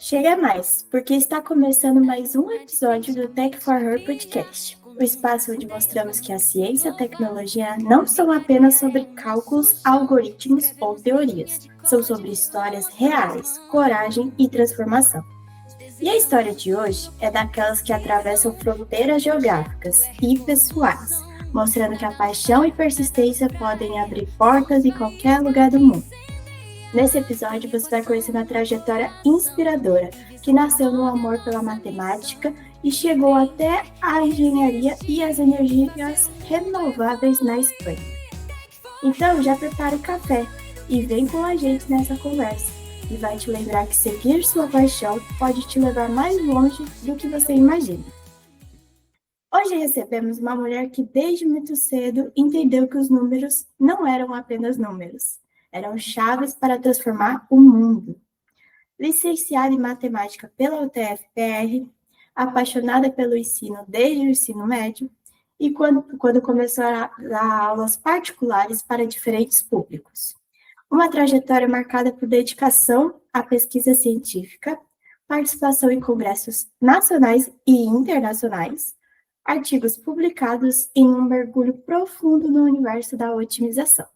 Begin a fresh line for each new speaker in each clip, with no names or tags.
Chega mais, porque está começando mais um episódio do Tech for Her Podcast, o espaço onde mostramos que a ciência e a tecnologia não são apenas sobre cálculos, algoritmos ou teorias, são sobre histórias reais, coragem e transformação. E a história de hoje é daquelas que atravessam fronteiras geográficas e pessoais, mostrando que a paixão e persistência podem abrir portas em qualquer lugar do mundo. Nesse episódio, você vai conhecer uma trajetória inspiradora, que nasceu no amor pela matemática e chegou até a engenharia e as energias renováveis na Espanha. Então, já prepara o café e vem com a gente nessa conversa. E vai te lembrar que seguir sua paixão pode te levar mais longe do que você imagina. Hoje recebemos uma mulher que desde muito cedo entendeu que os números não eram apenas números. Eram chaves para transformar o mundo. Licenciada em matemática pela UTF-PR, apaixonada pelo ensino desde o ensino médio, e quando começou a dar aulas particulares para diferentes públicos. Uma trajetória marcada por dedicação à pesquisa científica, participação em congressos nacionais e internacionais, artigos publicados em um mergulho profundo no universo da otimização.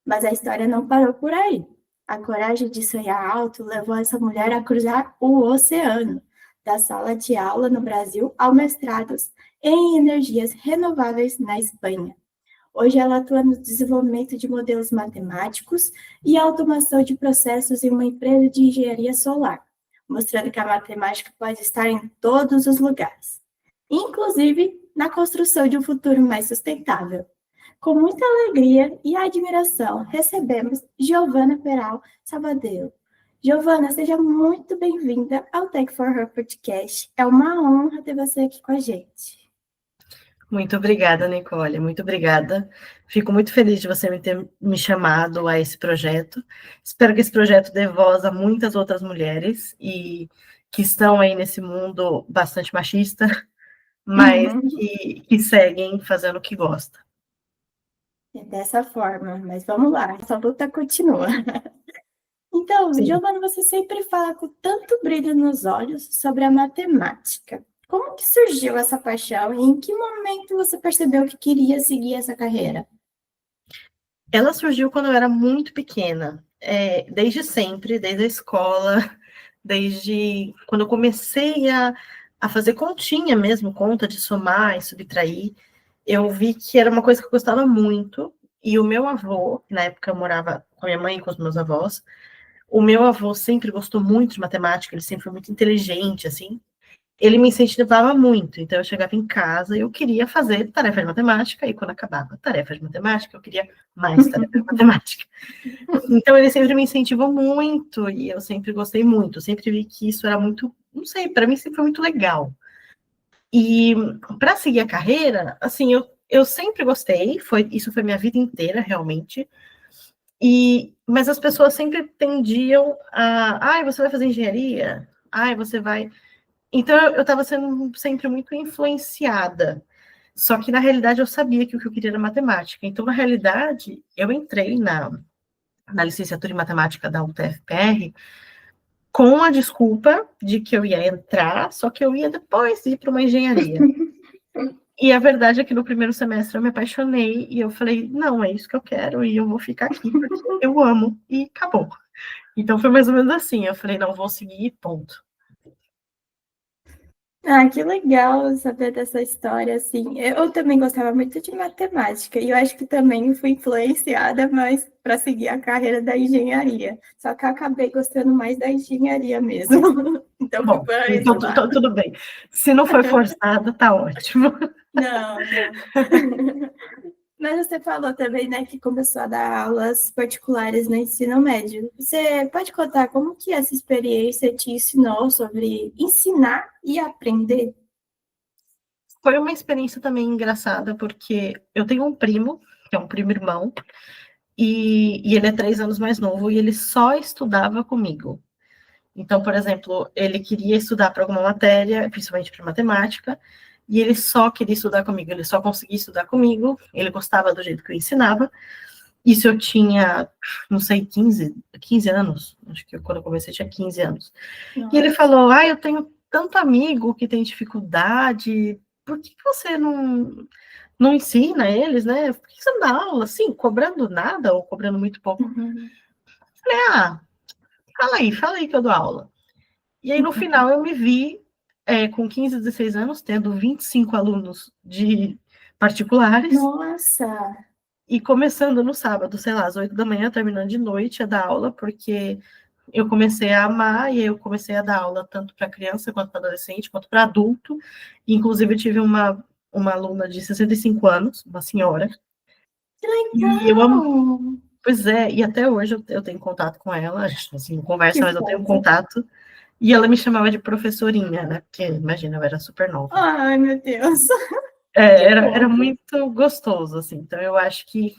Mas a história não parou por aí. A coragem de sonhar alto levou essa mulher a cruzar o oceano, da sala de aula no Brasil ao mestrados em energias renováveis na Espanha. Hoje ela atua no desenvolvimento de modelos matemáticos e automação de processos em uma empresa de engenharia solar, mostrando que a matemática pode estar em todos os lugares, inclusive na construção de um futuro mais sustentável. Com muita alegria e admiração, recebemos Giovana Peral Sabadell. Giovana, seja muito bem-vinda ao Tech for Her Podcast. É uma honra ter você aqui com a gente.
Muito obrigada, Nicole, muito obrigada. Fico muito feliz de você ter me chamado a esse projeto. Espero que esse projeto dê voz a muitas outras mulheres e que estão aí nesse mundo bastante machista, mas que seguem fazendo o que gostam.
É dessa forma, mas vamos lá, essa luta continua. Então,
Sim.
Giovana, você sempre fala com tanto brilho nos olhos sobre a matemática. Como que surgiu essa paixão e em que momento você percebeu que queria seguir essa carreira?
Ela surgiu quando eu era muito pequena, desde sempre, desde a escola, desde quando eu comecei a fazer continha mesmo, conta de somar e subtrair. Eu vi que era uma coisa que eu gostava muito, e o meu avô, que na época eu morava com a minha mãe e com os meus avós, o meu avô sempre gostou muito de matemática, ele sempre foi muito inteligente, assim, ele me incentivava muito, então eu chegava em casa e eu queria fazer tarefa de matemática, e quando acabava a tarefa de matemática, eu queria mais tarefa de matemática. Então ele sempre me incentivou muito, e eu sempre gostei muito, sempre vi que isso era muito, não sei, para mim sempre foi muito legal. E para seguir a carreira, assim, eu sempre gostei, isso foi minha vida inteira, realmente. Mas as pessoas sempre tendiam você vai fazer engenharia? Você vai... Então, eu estava sendo sempre muito influenciada. Só que, na realidade, eu sabia que o que eu queria era matemática. Então, na realidade, eu entrei na licenciatura em matemática da UTF-PR com a desculpa de que eu ia entrar, só que eu ia depois ir para uma engenharia. E a verdade é que no primeiro semestre eu me apaixonei e eu falei, não, é isso que eu quero e eu vou ficar aqui porque eu amo, e acabou. Então foi mais ou menos assim, eu falei, não, vou seguir, ponto.
Ah, que legal saber dessa história, assim. Eu também gostava muito de matemática e eu acho que também fui influenciada mais para seguir a carreira da engenharia. Só que eu acabei gostando mais da engenharia mesmo. Então,
bom, então tudo bem. Se não foi forçado, tá ótimo.
Não. Mas você falou também, né, que começou a dar aulas particulares no ensino médio. Você pode contar como que essa experiência te ensinou sobre ensinar e aprender?
Foi uma experiência também engraçada, porque eu tenho um primo, que é um primo irmão, e ele é 3 anos mais novo, e ele só estudava comigo. Então, por exemplo, ele queria estudar para alguma matéria, principalmente para matemática, e ele só queria estudar comigo, ele só conseguia estudar comigo, ele gostava do jeito que eu ensinava, Isso eu tinha, não sei, 15 anos. Acho que quando eu comecei tinha 15 anos. E ele falou, eu tenho tanto amigo que tem dificuldade, por que você não ensina eles, né? Por que você não dá aula, assim, cobrando nada ou cobrando muito pouco?
Uhum.
Falei, fala aí que eu dou aula. E aí, no final, eu me vi com 15, 16 anos, tendo 25 alunos de particulares,
Nossa!
e começando no sábado, sei lá, às 8 da manhã, terminando de noite a dar aula, porque eu comecei a amar, e aí eu comecei a dar aula tanto para criança, quanto para adolescente, quanto para adulto. E, inclusive, eu tive uma aluna de 65 anos, uma senhora,
Que
e eu amo.
legal!
Pois é, e até hoje eu tenho contato com ela, a gente assim, não conversa,
Que
mas eu tenho
fofo!
contato. E ela me chamava de professorinha, né? Porque, imagina, eu era super nova.
Ai, meu Deus! Que
Era
fofo!
muito gostoso, assim. Então, eu acho que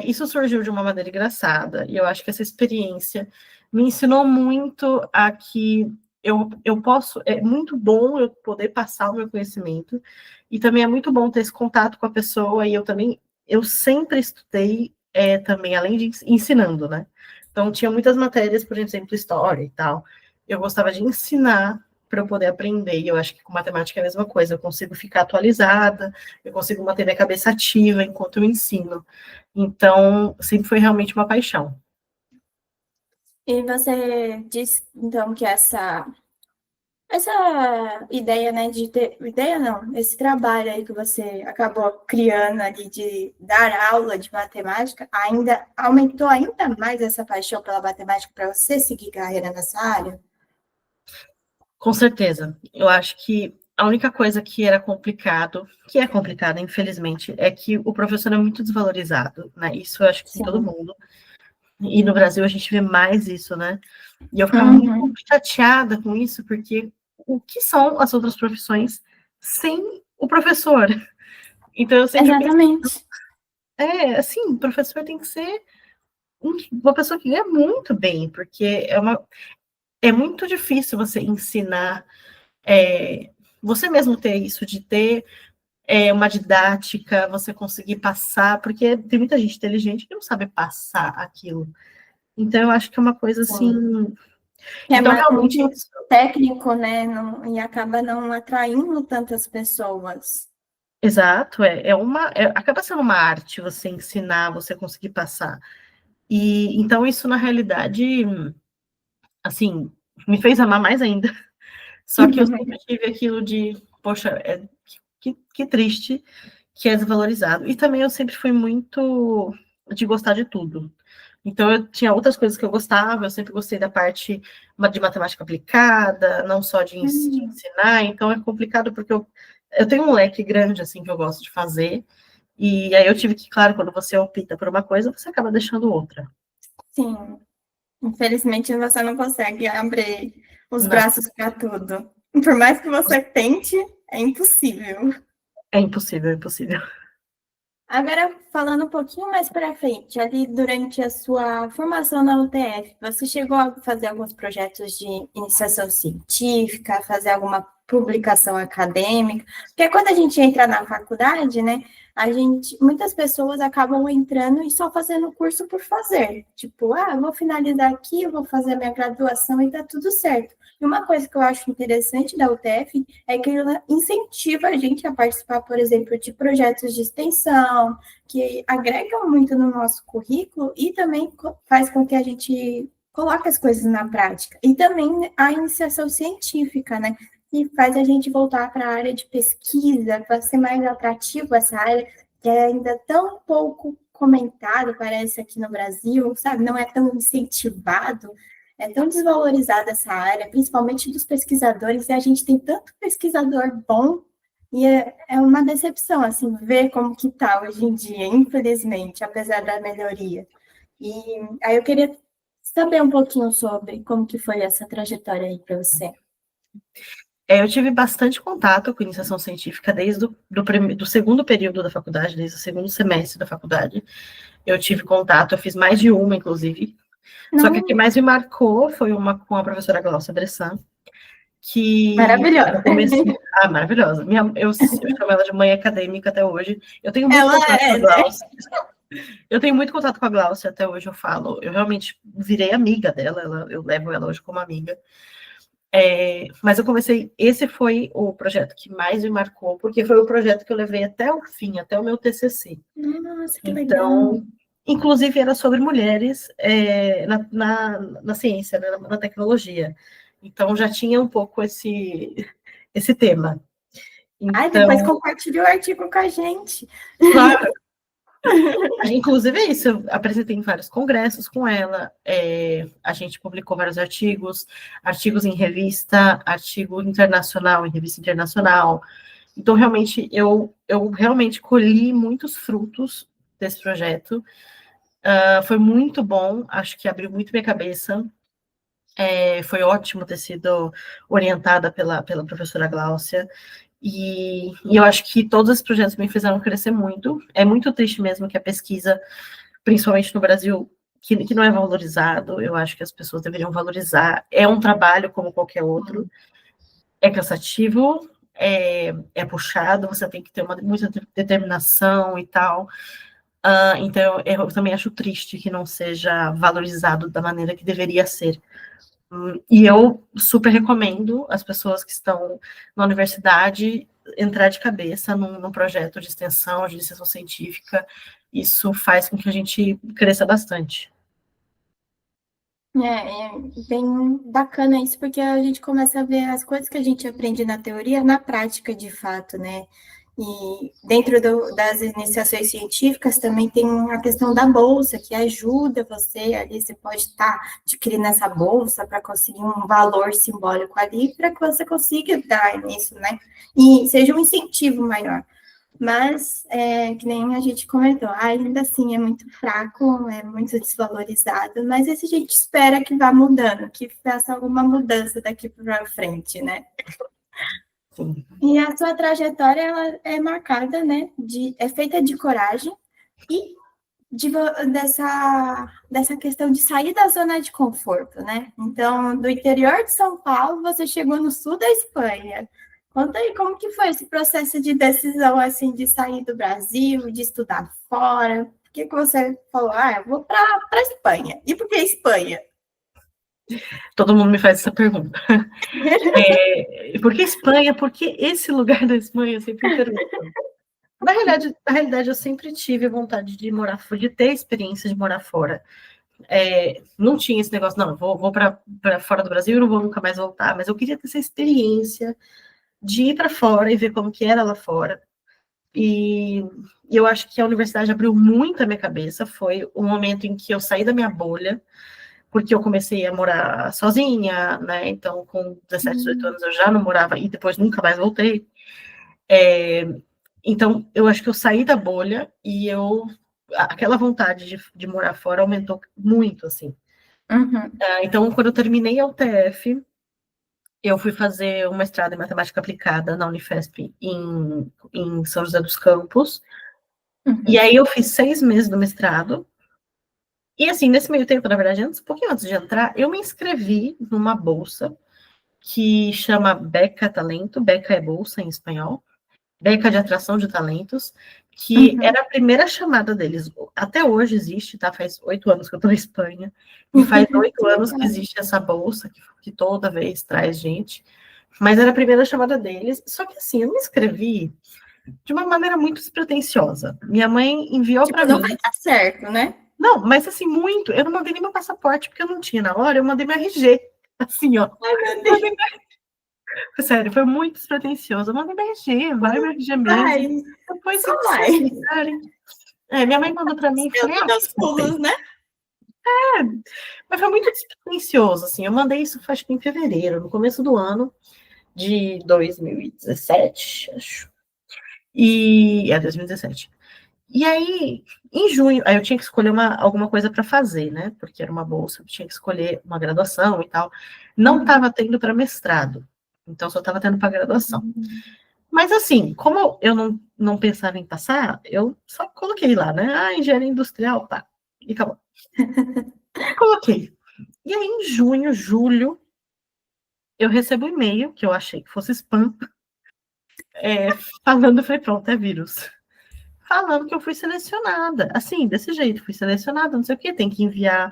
isso surgiu de uma maneira engraçada. E eu acho que essa experiência me ensinou muito a que eu posso... É muito bom eu poder passar o meu conhecimento. E também é muito bom ter esse contato com a pessoa. E eu também... Eu sempre estudei também, além de ensinando, né? Então, tinha muitas matérias, por exemplo, história e tal. Eu gostava de ensinar para eu poder aprender. E eu acho que com matemática é a mesma coisa. Eu consigo ficar atualizada, eu consigo manter minha cabeça ativa enquanto eu ensino. Então, sempre foi realmente uma paixão.
E você disse, então, que essa ideia, né, de ter... Ideia não, esse trabalho aí que você acabou criando ali de dar aula de matemática, ainda aumentou ainda mais essa paixão pela matemática para você seguir carreira nessa área?
Com certeza. Eu acho que a única coisa que era complicado, que é complicado, infelizmente, é que o professor é muito desvalorizado, né? Isso eu acho que em todo
Sim.
mundo. E no Brasil a gente vê mais isso, né? E eu ficava muito
Uhum.
chateada com isso, porque o que são as outras profissões sem o professor? Então eu sempre pensei,
Exatamente.
assim, o professor tem que ser uma pessoa que ganha muito bem, porque é muito difícil você ensinar, você mesmo ter isso, de ter uma didática, você conseguir passar, porque tem muita gente inteligente que não sabe passar aquilo. Então, eu acho que é uma coisa assim.
Sim. Que é
Então, realmente,
muito técnico, né? E acaba não atraindo tantas pessoas.
exato, acaba sendo uma arte você ensinar, você conseguir passar. E então, isso, na realidade, assim, me fez amar mais ainda. Só que eu sempre tive aquilo de, poxa, que triste que é desvalorizado. E também eu sempre fui muito de gostar de tudo. Então, eu tinha outras coisas que eu gostava, eu sempre gostei da parte de matemática aplicada, não só de ensinar, então é complicado porque eu tenho um leque grande, assim, que eu gosto de fazer, e aí eu tive que, claro, quando você opta por uma coisa, você acaba deixando outra.
Sim. Infelizmente, você não consegue abrir os
Não,
braços para tudo. Por mais que você tente, é impossível.
é impossível, é impossível.
Agora, falando um pouquinho mais para frente, ali durante a sua formação na UTF, você chegou a fazer alguns projetos de iniciação científica, fazer alguma publicação acadêmica? Porque quando a gente entra na faculdade, né, muitas pessoas acabam entrando e só fazendo curso por fazer. Tipo, eu vou finalizar aqui, eu vou fazer minha graduação e tá tudo certo. E uma coisa que eu acho interessante da UTF é que ela incentiva a gente a participar, por exemplo, de projetos de extensão, que agregam muito no nosso currículo e também faz com que a gente coloque as coisas na prática. E também a iniciação científica, né? Que faz a gente voltar para a área de pesquisa, para ser mais atrativo essa área, que é ainda tão pouco comentado, parece, aqui no Brasil, sabe? Não é tão incentivado. É tão desvalorizada essa área, principalmente dos pesquisadores, e a gente tem tanto pesquisador bom, e é uma decepção, assim, ver como que está hoje em dia, infelizmente, apesar da melhoria. E aí eu queria saber um pouquinho sobre como que foi essa trajetória aí para você.
Eu tive bastante contato com iniciação científica desde do segundo período da faculdade, desde o segundo semestre da faculdade. Eu tive contato, eu fiz mais de uma, inclusive. Só que o que
Não,
mais me marcou foi uma com a professora Glaucia Bressan, que
maravilhosa.
eu comecei. Maravilhosa. Eu chamo ela de mãe acadêmica até hoje. Eu tenho muito
Ela
contato com a
é, né?
Glaucia. Eu tenho muito contato com a Glaucia, até hoje eu falo. Eu realmente virei amiga dela, eu levo ela hoje como amiga. Mas eu comecei, esse foi o projeto que mais me marcou, porque foi o projeto que eu levei até o fim, até o meu TCC.
Nossa, que legal.
Então, inclusive era sobre mulheres na ciência, né, na tecnologia. Então já tinha um pouco esse tema.
Ai, depois
Então,
compartilha o artigo com a gente.
claro, inclusive é isso, eu apresentei em vários congressos com ela, a gente publicou vários artigos em revista, artigo internacional, em revista internacional. Então, realmente, eu realmente colhi muitos frutos desse projeto. Foi muito bom, acho que abriu muito minha cabeça. Foi ótimo ter sido orientada pela professora Gláucia. E eu acho que todos esses projetos me fizeram crescer muito. É muito triste mesmo que a pesquisa, principalmente no Brasil, que não é valorizado. Eu acho que as pessoas deveriam valorizar. É um trabalho como qualquer outro. É cansativo, é puxado, você tem que ter muita determinação e tal. Então, eu também acho triste que não seja valorizado da maneira que deveria ser. E eu super recomendo as pessoas que estão na universidade entrar de cabeça num projeto de extensão, de iniciação científica. Isso faz com que a gente cresça bastante.
É bem bacana isso, porque a gente começa a ver as coisas que a gente aprende na teoria na prática, de fato, né? E dentro das iniciações científicas também tem a questão da bolsa, que ajuda você ali, você pode estar adquirindo essa bolsa para conseguir um valor simbólico ali, para que você consiga dar nisso, né? E seja um incentivo maior. Mas, que nem a gente comentou, ainda assim é muito fraco, é muito desvalorizado, mas esse a gente espera que vá mudando, que faça alguma mudança daqui para frente, né?
Sim.
E a sua trajetória, ela é marcada, né, é feita de coragem e dessa questão de sair da zona de conforto, né? Então, do interior de São Paulo, você chegou no sul da Espanha. Conta aí como que foi esse processo de decisão, assim, de sair do Brasil, de estudar fora? Por que você falou, eu vou para a Espanha? E por que Espanha?
Todo mundo me faz essa pergunta. Por que Espanha? Por que esse lugar da Espanha? Eu sempre me pergunto. Na realidade, eu sempre tive vontade de morar fora, de ter experiência de morar fora. Não tinha esse negócio, não, vou para fora do Brasil e não vou nunca mais voltar, mas eu queria ter essa experiência de ir para fora e ver como que era lá fora. E eu acho que a universidade abriu muito a minha cabeça, foi o momento em que eu saí da minha bolha, porque eu comecei a morar sozinha, né? Então, com 17, 18 anos eu já não morava e depois nunca mais voltei. Então, eu acho que eu saí da bolha e aquela vontade de morar fora aumentou muito, assim.
Uhum,
Então, quando eu terminei a UTF, eu fui fazer um mestrado em matemática aplicada na Unifesp em São José dos Campos. E
uhum,
aí eu fiz 6 meses do mestrado. E assim, nesse meio tempo, na verdade, um pouquinho antes de entrar, eu me inscrevi numa bolsa que chama Beca Talento, Beca é bolsa em espanhol, Beca de Atração de Talentos, que
uhum.
era a primeira chamada deles. Até hoje existe, tá? Faz 8 anos que eu estou na Espanha, e faz 8 anos que
Legal.
existe essa bolsa, que toda vez traz gente. Mas era a primeira chamada deles. Só que assim, eu me inscrevi de uma maneira muito despretensiosa. Minha mãe enviou
Tipo,
para
não
mim.
vai dar certo, né?
Não, mas assim, muito. Eu não mandei nem meu passaporte, porque eu não tinha na hora, eu mandei meu RG. Assim, ó.
Ai, meu
Mandei,
Deus.
sério, foi muito despretensioso. Eu mandei meu RG, vai meu RG mesmo.
Vai,
Depois,
só
se vocês
vai.
quiserem. Minha mãe mandou para mim e
Eu
falei,
dou meus
aceitei.
pulos, né?
Mas foi muito despretensioso, assim. Eu mandei isso, acho que em fevereiro, no começo do ano de 2017, acho. 2017. E aí, em junho, aí eu tinha que escolher alguma coisa para fazer, né? Porque era uma bolsa, eu tinha que escolher uma graduação e tal. Não
Uhum.
estava tendo para mestrado, então só estava tendo para graduação. Mas assim, como eu não pensava em passar, eu só coloquei lá, né? Engenharia industrial, pá, e acabou. Coloquei. E aí, em junho, julho, eu recebo um e-mail, que eu achei que fosse spam, falando, falei, pronto, é vírus. falando que eu fui selecionada. Assim, desse jeito, fui selecionada, não sei o quê, tem que enviar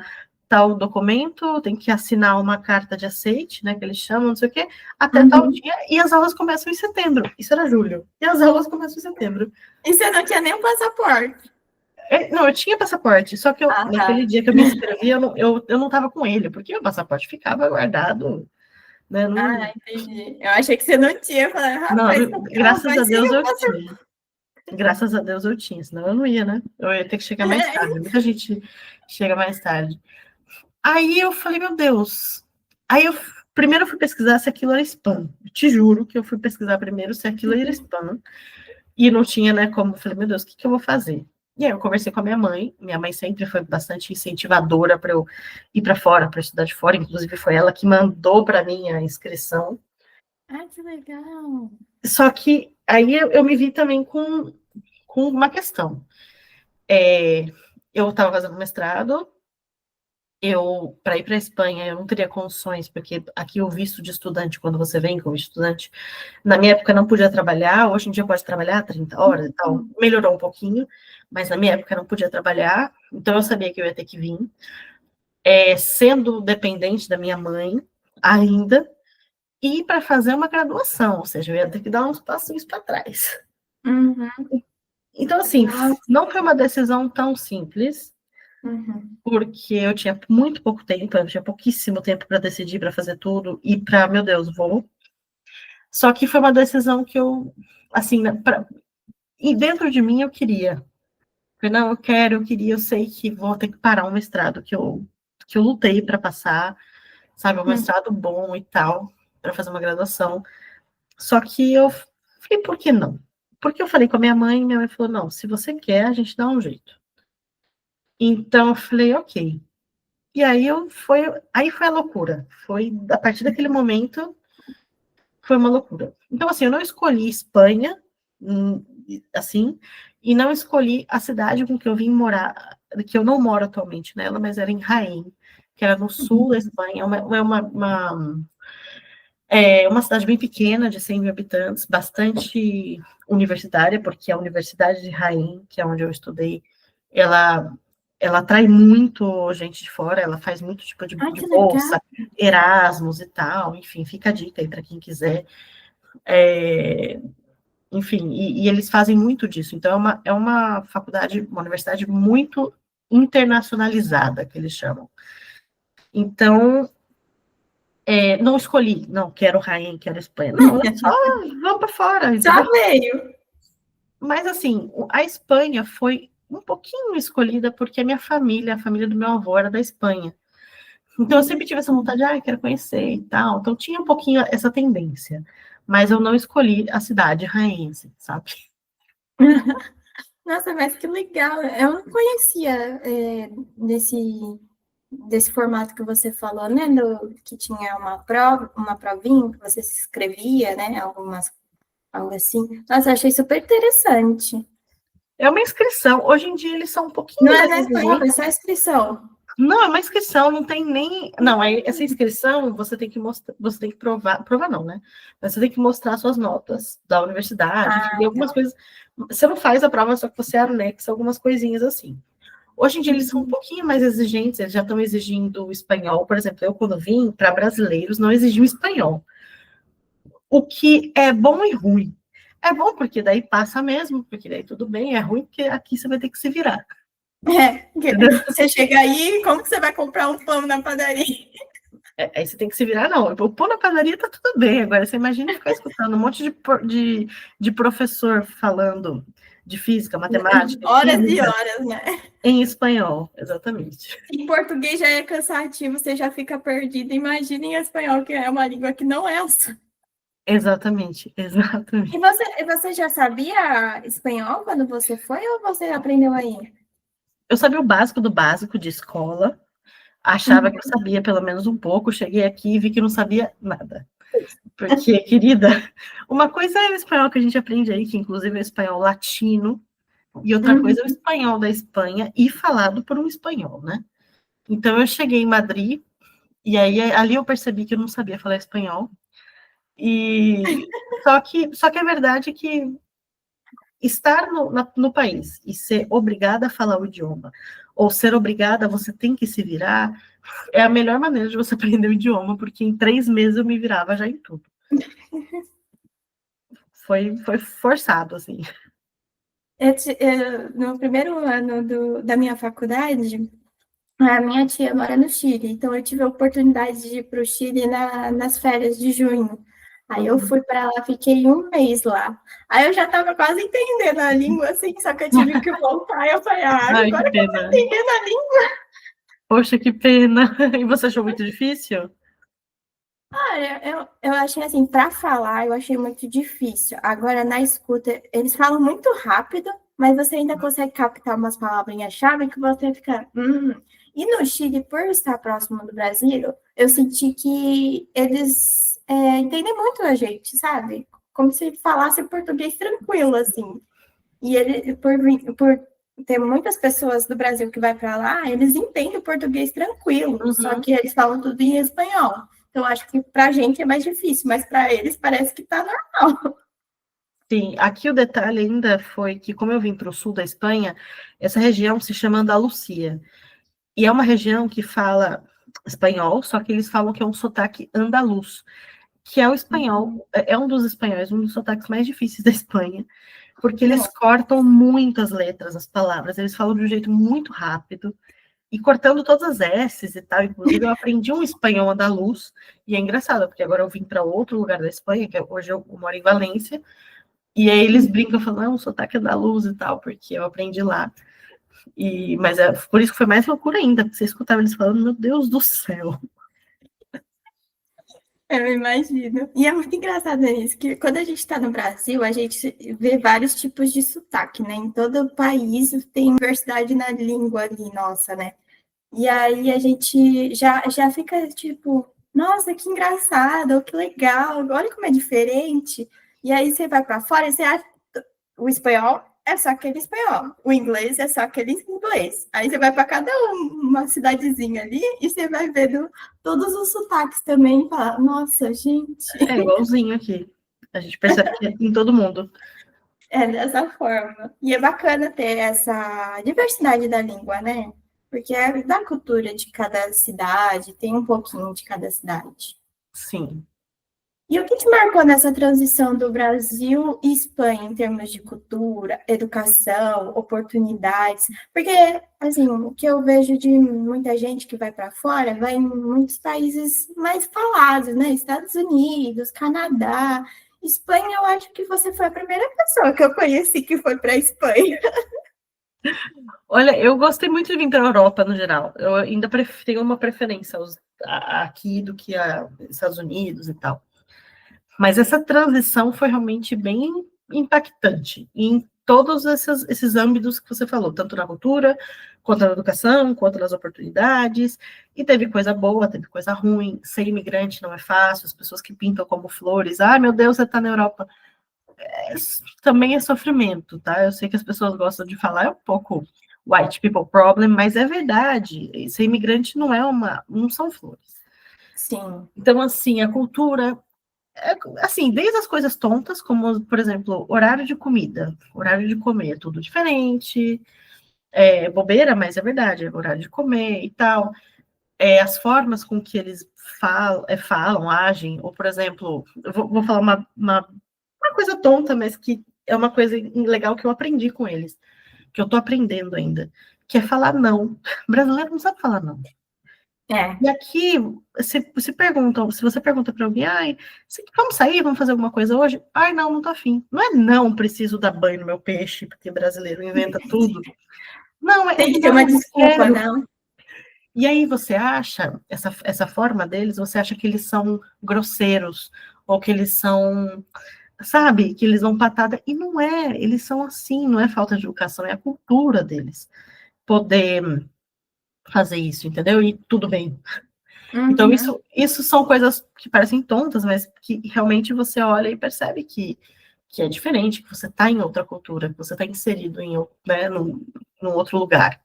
tal documento, tem que assinar uma carta de aceite, né, que eles chamam, não sei o quê, até tal
Uhum.
dia, e as aulas começam em setembro. Isso era julho. E as aulas começam em setembro.
E você não tinha nem um passaporte?
Não, eu tinha passaporte, só que
Ah,
naquele
tá.
dia que eu me inscrevi, eu não tava com ele, porque meu passaporte ficava guardado, né? Não,
Ah, entendi. Eu achei que você não tinha. Eu falei,
não,
rapaz,
graças a Deus
imagine o
eu
passaporte.
tinha. Graças a Deus eu tinha, senão eu não ia, né? Eu ia ter que chegar mais tarde. Muita gente chega mais tarde. Aí eu falei, meu Deus. Aí eu primeiro fui pesquisar se aquilo era spam. Eu te juro que eu fui pesquisar primeiro se aquilo era spam. E não tinha, né, como. Eu falei, meu Deus, o que, que eu vou fazer? E aí eu conversei com a minha mãe. Minha mãe sempre foi bastante incentivadora para eu ir para fora, para estudar de fora. Inclusive foi ela que mandou para mim a inscrição.
Ah, que legal.
Só que aí eu me vi também com uma questão. Eu estava fazendo mestrado, para ir para a Espanha, eu não teria condições, porque aqui o visto de estudante, quando você vem como estudante, na minha época não podia trabalhar, hoje em dia pode trabalhar 30 horas e tal, melhorou um pouquinho, mas na minha época não podia trabalhar, então eu sabia que eu ia ter que vir, sendo dependente da minha mãe ainda, e para fazer uma graduação, ou seja, eu ia ter que dar uns passinhos para trás.
Uhum.
Então, assim,
Nossa.
não foi uma decisão tão simples,
Uhum.
porque eu tinha muito pouco tempo, eu tinha pouquíssimo tempo para decidir, para fazer tudo, e para, meu Deus, vou. Só que foi uma decisão que eu, assim, e dentro de mim eu queria. Eu não, eu queria, eu sei que vou ter que parar um mestrado que eu lutei para passar, sabe, um
Uhum.
mestrado bom e tal, para fazer uma graduação. Só que eu falei, por que não? Porque eu falei com a minha mãe falou, não, se você quer, a gente dá um jeito. Então eu falei, ok. E aí foi a loucura. Foi a partir daquele momento foi uma loucura. Então assim, eu não escolhi Espanha, assim, e não escolhi a cidade com que eu vim morar, que eu não moro atualmente nela, mas era em Jaén, que era no sul da Espanha, uma cidade bem pequena, de 100 mil habitantes, bastante universitária, porque a Universidade de Jaén, que é onde eu estudei, ela ela atrai muito gente de fora, ela faz muito tipo
Ah,
de
que legal.
bolsa, Erasmus e tal, enfim, fica a dica aí para quem quiser. É, enfim, e eles fazem muito disso. Então, é uma faculdade, uma universidade muito internacionalizada, que eles chamam. Então, não escolhi, não, quero Rainha, quero Espanha. Não, eu só vamos para fora,
Só
entendeu?
veio.
Mas, assim, a Espanha foi um pouquinho escolhida porque a família do meu avô era da Espanha. Então, eu sempre tive essa vontade de, quero conhecer e tal. Então, tinha um pouquinho essa tendência. Mas eu não escolhi a cidade raense, sabe?
Nossa, mas que legal. Eu não conhecia desse, desse formato que você falou, né? Que tinha uma prova, uma provinha que você se inscrevia, né? Algo assim. Nossa, eu achei super interessante.
É uma inscrição. Hoje em dia eles são um
Não
pouquinho
é
mais
nessa prova, é
exigentes.
só inscrição.
Não, é uma inscrição, não tem nem. Não, essa inscrição você tem que mostrar, você tem que provar não, né? Mas você tem que mostrar suas notas da universidade, enfim, tem
Ah,
algumas coisas. Você não faz a prova, só que você anexa algumas coisinhas assim. Hoje em dia eles são um pouquinho mais exigentes, eles já estão exigindo o espanhol, por exemplo, eu quando vim para brasileiros não exigiam espanhol. O que é bom e ruim. É bom porque daí passa mesmo, porque daí tudo bem, é ruim porque aqui você vai ter que se virar.
você chega aí, como que você vai comprar um pão na padaria?
Aí você tem que se virar, não. O pão na padaria tá tudo bem. Agora, você imagina ficar escutando um monte de professor falando de física, matemática,
Horas e
química,
horas, né?
em espanhol, exatamente.
Em português já é cansativo, você já fica perdido. Imagina em espanhol, que é uma língua que não é a sua.
Exatamente,
E
exatamente.
você já sabia espanhol quando você foi ou você aprendeu aí?
Eu sabia o básico do básico de escola, achava que eu sabia pelo menos um pouco, cheguei aqui e vi que não sabia nada. Porque, querida, uma coisa é o espanhol que a gente aprende aí, que inclusive é o espanhol latino, e outra coisa é o
Uhum.
espanhol da Espanha e falado por um espanhol, né? Então eu cheguei em Madrid e aí ali eu percebi que eu não sabia falar espanhol. E só que a verdade é que estar no país e ser obrigada a falar o idioma, ou ser obrigada, você tem que se virar, é a melhor maneira de você aprender o idioma, porque em 3 meses eu me virava já em tudo. Foi forçado, assim.
No primeiro ano da minha faculdade, a minha tia mora no Chile, então eu tive a oportunidade de ir para o Chile nas férias de junho. Aí eu fui para lá, fiquei um mês lá. Aí eu já estava quase entendendo a língua, assim, só que eu tive que voltar. E eu falei,
Ai, que
agora que eu estou
pena.
entendendo a língua.
Poxa, que pena. E você achou muito difícil?
Olha, eu achei assim, para falar, eu achei muito difícil. Agora, na escuta, eles falam muito rápido, mas você ainda consegue captar umas palavrinhas-chave que você fica. E no Chile, por estar próximo do Brasil, eu senti que eles entendem muito a gente, sabe? Como se falasse português tranquilo, assim. E ele, por ter muitas pessoas do Brasil que vai para lá, eles entendem o português tranquilo, só que eles falam tudo em espanhol. Então, acho que para a gente é mais difícil, mas para eles parece que está normal.
Sim, aqui o detalhe ainda foi que, como eu vim para o sul da Espanha, essa região se chama Andalucia. E é uma região que fala espanhol, só que eles falam que é um sotaque andaluz, que é o espanhol, é um dos espanhóis, um dos sotaques mais difíceis da Espanha, porque eles cortam muitas letras, as palavras, eles falam de um jeito muito rápido, e cortando todas as S's e tal. Inclusive, eu aprendi um espanhol andaluz, e é engraçado, porque agora eu vim para outro lugar da Espanha, que hoje eu moro em Valência, e aí eles brincam falando, não, sotaque andaluz e tal, porque eu aprendi lá. Mas por isso que foi mais loucura ainda, porque você escutava eles falando, meu Deus do céu.
Eu imagino. E é muito engraçado isso, que quando a gente está no Brasil, a gente vê vários tipos de sotaque, né? Em todo o país tem diversidade na língua ali, nossa, né? E aí a gente já fica tipo, nossa, que engraçado, que legal, olha como é diferente. E aí você vai para fora e você acha o espanhol é só aquele espanhol, o inglês é só aquele inglês. Aí você vai para cada uma cidadezinha ali e você vai vendo todos os sotaques também e fala, nossa, gente.
É igualzinho aqui. A gente percebe que é em todo mundo.
É dessa forma. E é bacana ter essa diversidade da língua, né? Porque é da cultura de cada cidade, tem um pouquinho de cada cidade.
Sim.
E o que te marcou nessa transição do Brasil e Espanha em termos de cultura, educação, oportunidades? Porque, assim, o que eu vejo de muita gente que vai para fora, vai em muitos países mais falados, né? Estados Unidos, Canadá. Espanha, eu acho que você foi a primeira pessoa que eu conheci que foi para a Espanha.
Olha, eu gostei muito de vir para a Europa, no geral. Eu ainda tenho uma preferência aqui do que a Estados Unidos e tal. Mas essa transição foi realmente bem impactante em todos esses âmbitos que você falou, tanto na cultura, quanto na educação, quanto nas oportunidades. E teve coisa boa, teve coisa ruim. Ser imigrante não é fácil, as pessoas que pintam como flores. Ah, meu Deus, você está na Europa. Também é sofrimento, tá? Eu sei que as pessoas gostam de falar, é um pouco white people problem, mas é verdade. Ser imigrante não são flores.
Sim.
Então, assim, a cultura, assim, desde as coisas tontas, como, por exemplo, horário de comida, horário de comer, tudo diferente, bobeira, mas é verdade, é horário de comer e tal, as formas com que eles falam, agem, ou, por exemplo, eu vou falar uma coisa tonta, mas que é uma coisa legal que eu aprendi com eles, que eu tô aprendendo ainda, que é falar não. O brasileiro não sabe falar não.
É.
E aqui, se perguntam, se você pergunta para alguém, vamos sair, vamos fazer alguma coisa hoje? Ai, não, não tô afim. Não é não, preciso dar banho no meu peixe, porque brasileiro inventa tudo. Não,
Tem que ter uma
não, não
desculpa,
quero.
não?
E aí você acha, essa forma deles, você acha que eles são grosseiros, ou que eles são, sabe, que eles dão patada, e não é, eles são assim, não é falta de educação, é a cultura deles poder fazer isso, entendeu? E tudo bem. Então,
Uhum.
isso são coisas que parecem tontas, mas que realmente você olha e percebe que é diferente, que você está em outra cultura, que você está inserido num outro lugar.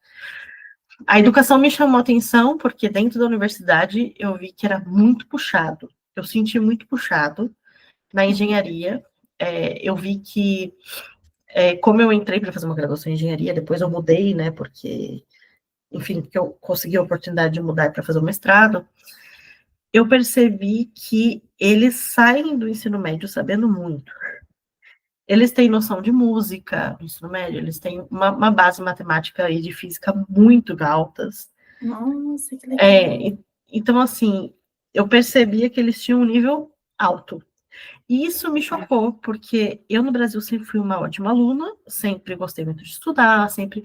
A educação me chamou a atenção, porque dentro da universidade eu vi que era muito puxado. Eu senti muito puxado na engenharia. Eu vi que como eu entrei para fazer uma graduação em engenharia, depois eu mudei, né, porque, enfim, porque eu consegui a oportunidade de mudar para fazer o mestrado, eu percebi que eles saem do ensino médio sabendo muito. Eles têm noção de música no ensino médio, eles têm uma base matemática e de física muito altas.
Nossa, que legal.
Então, assim, eu percebia que eles tinham um nível alto. E isso me chocou, porque eu no Brasil sempre fui uma ótima aluna, sempre gostei muito de estudar, sempre.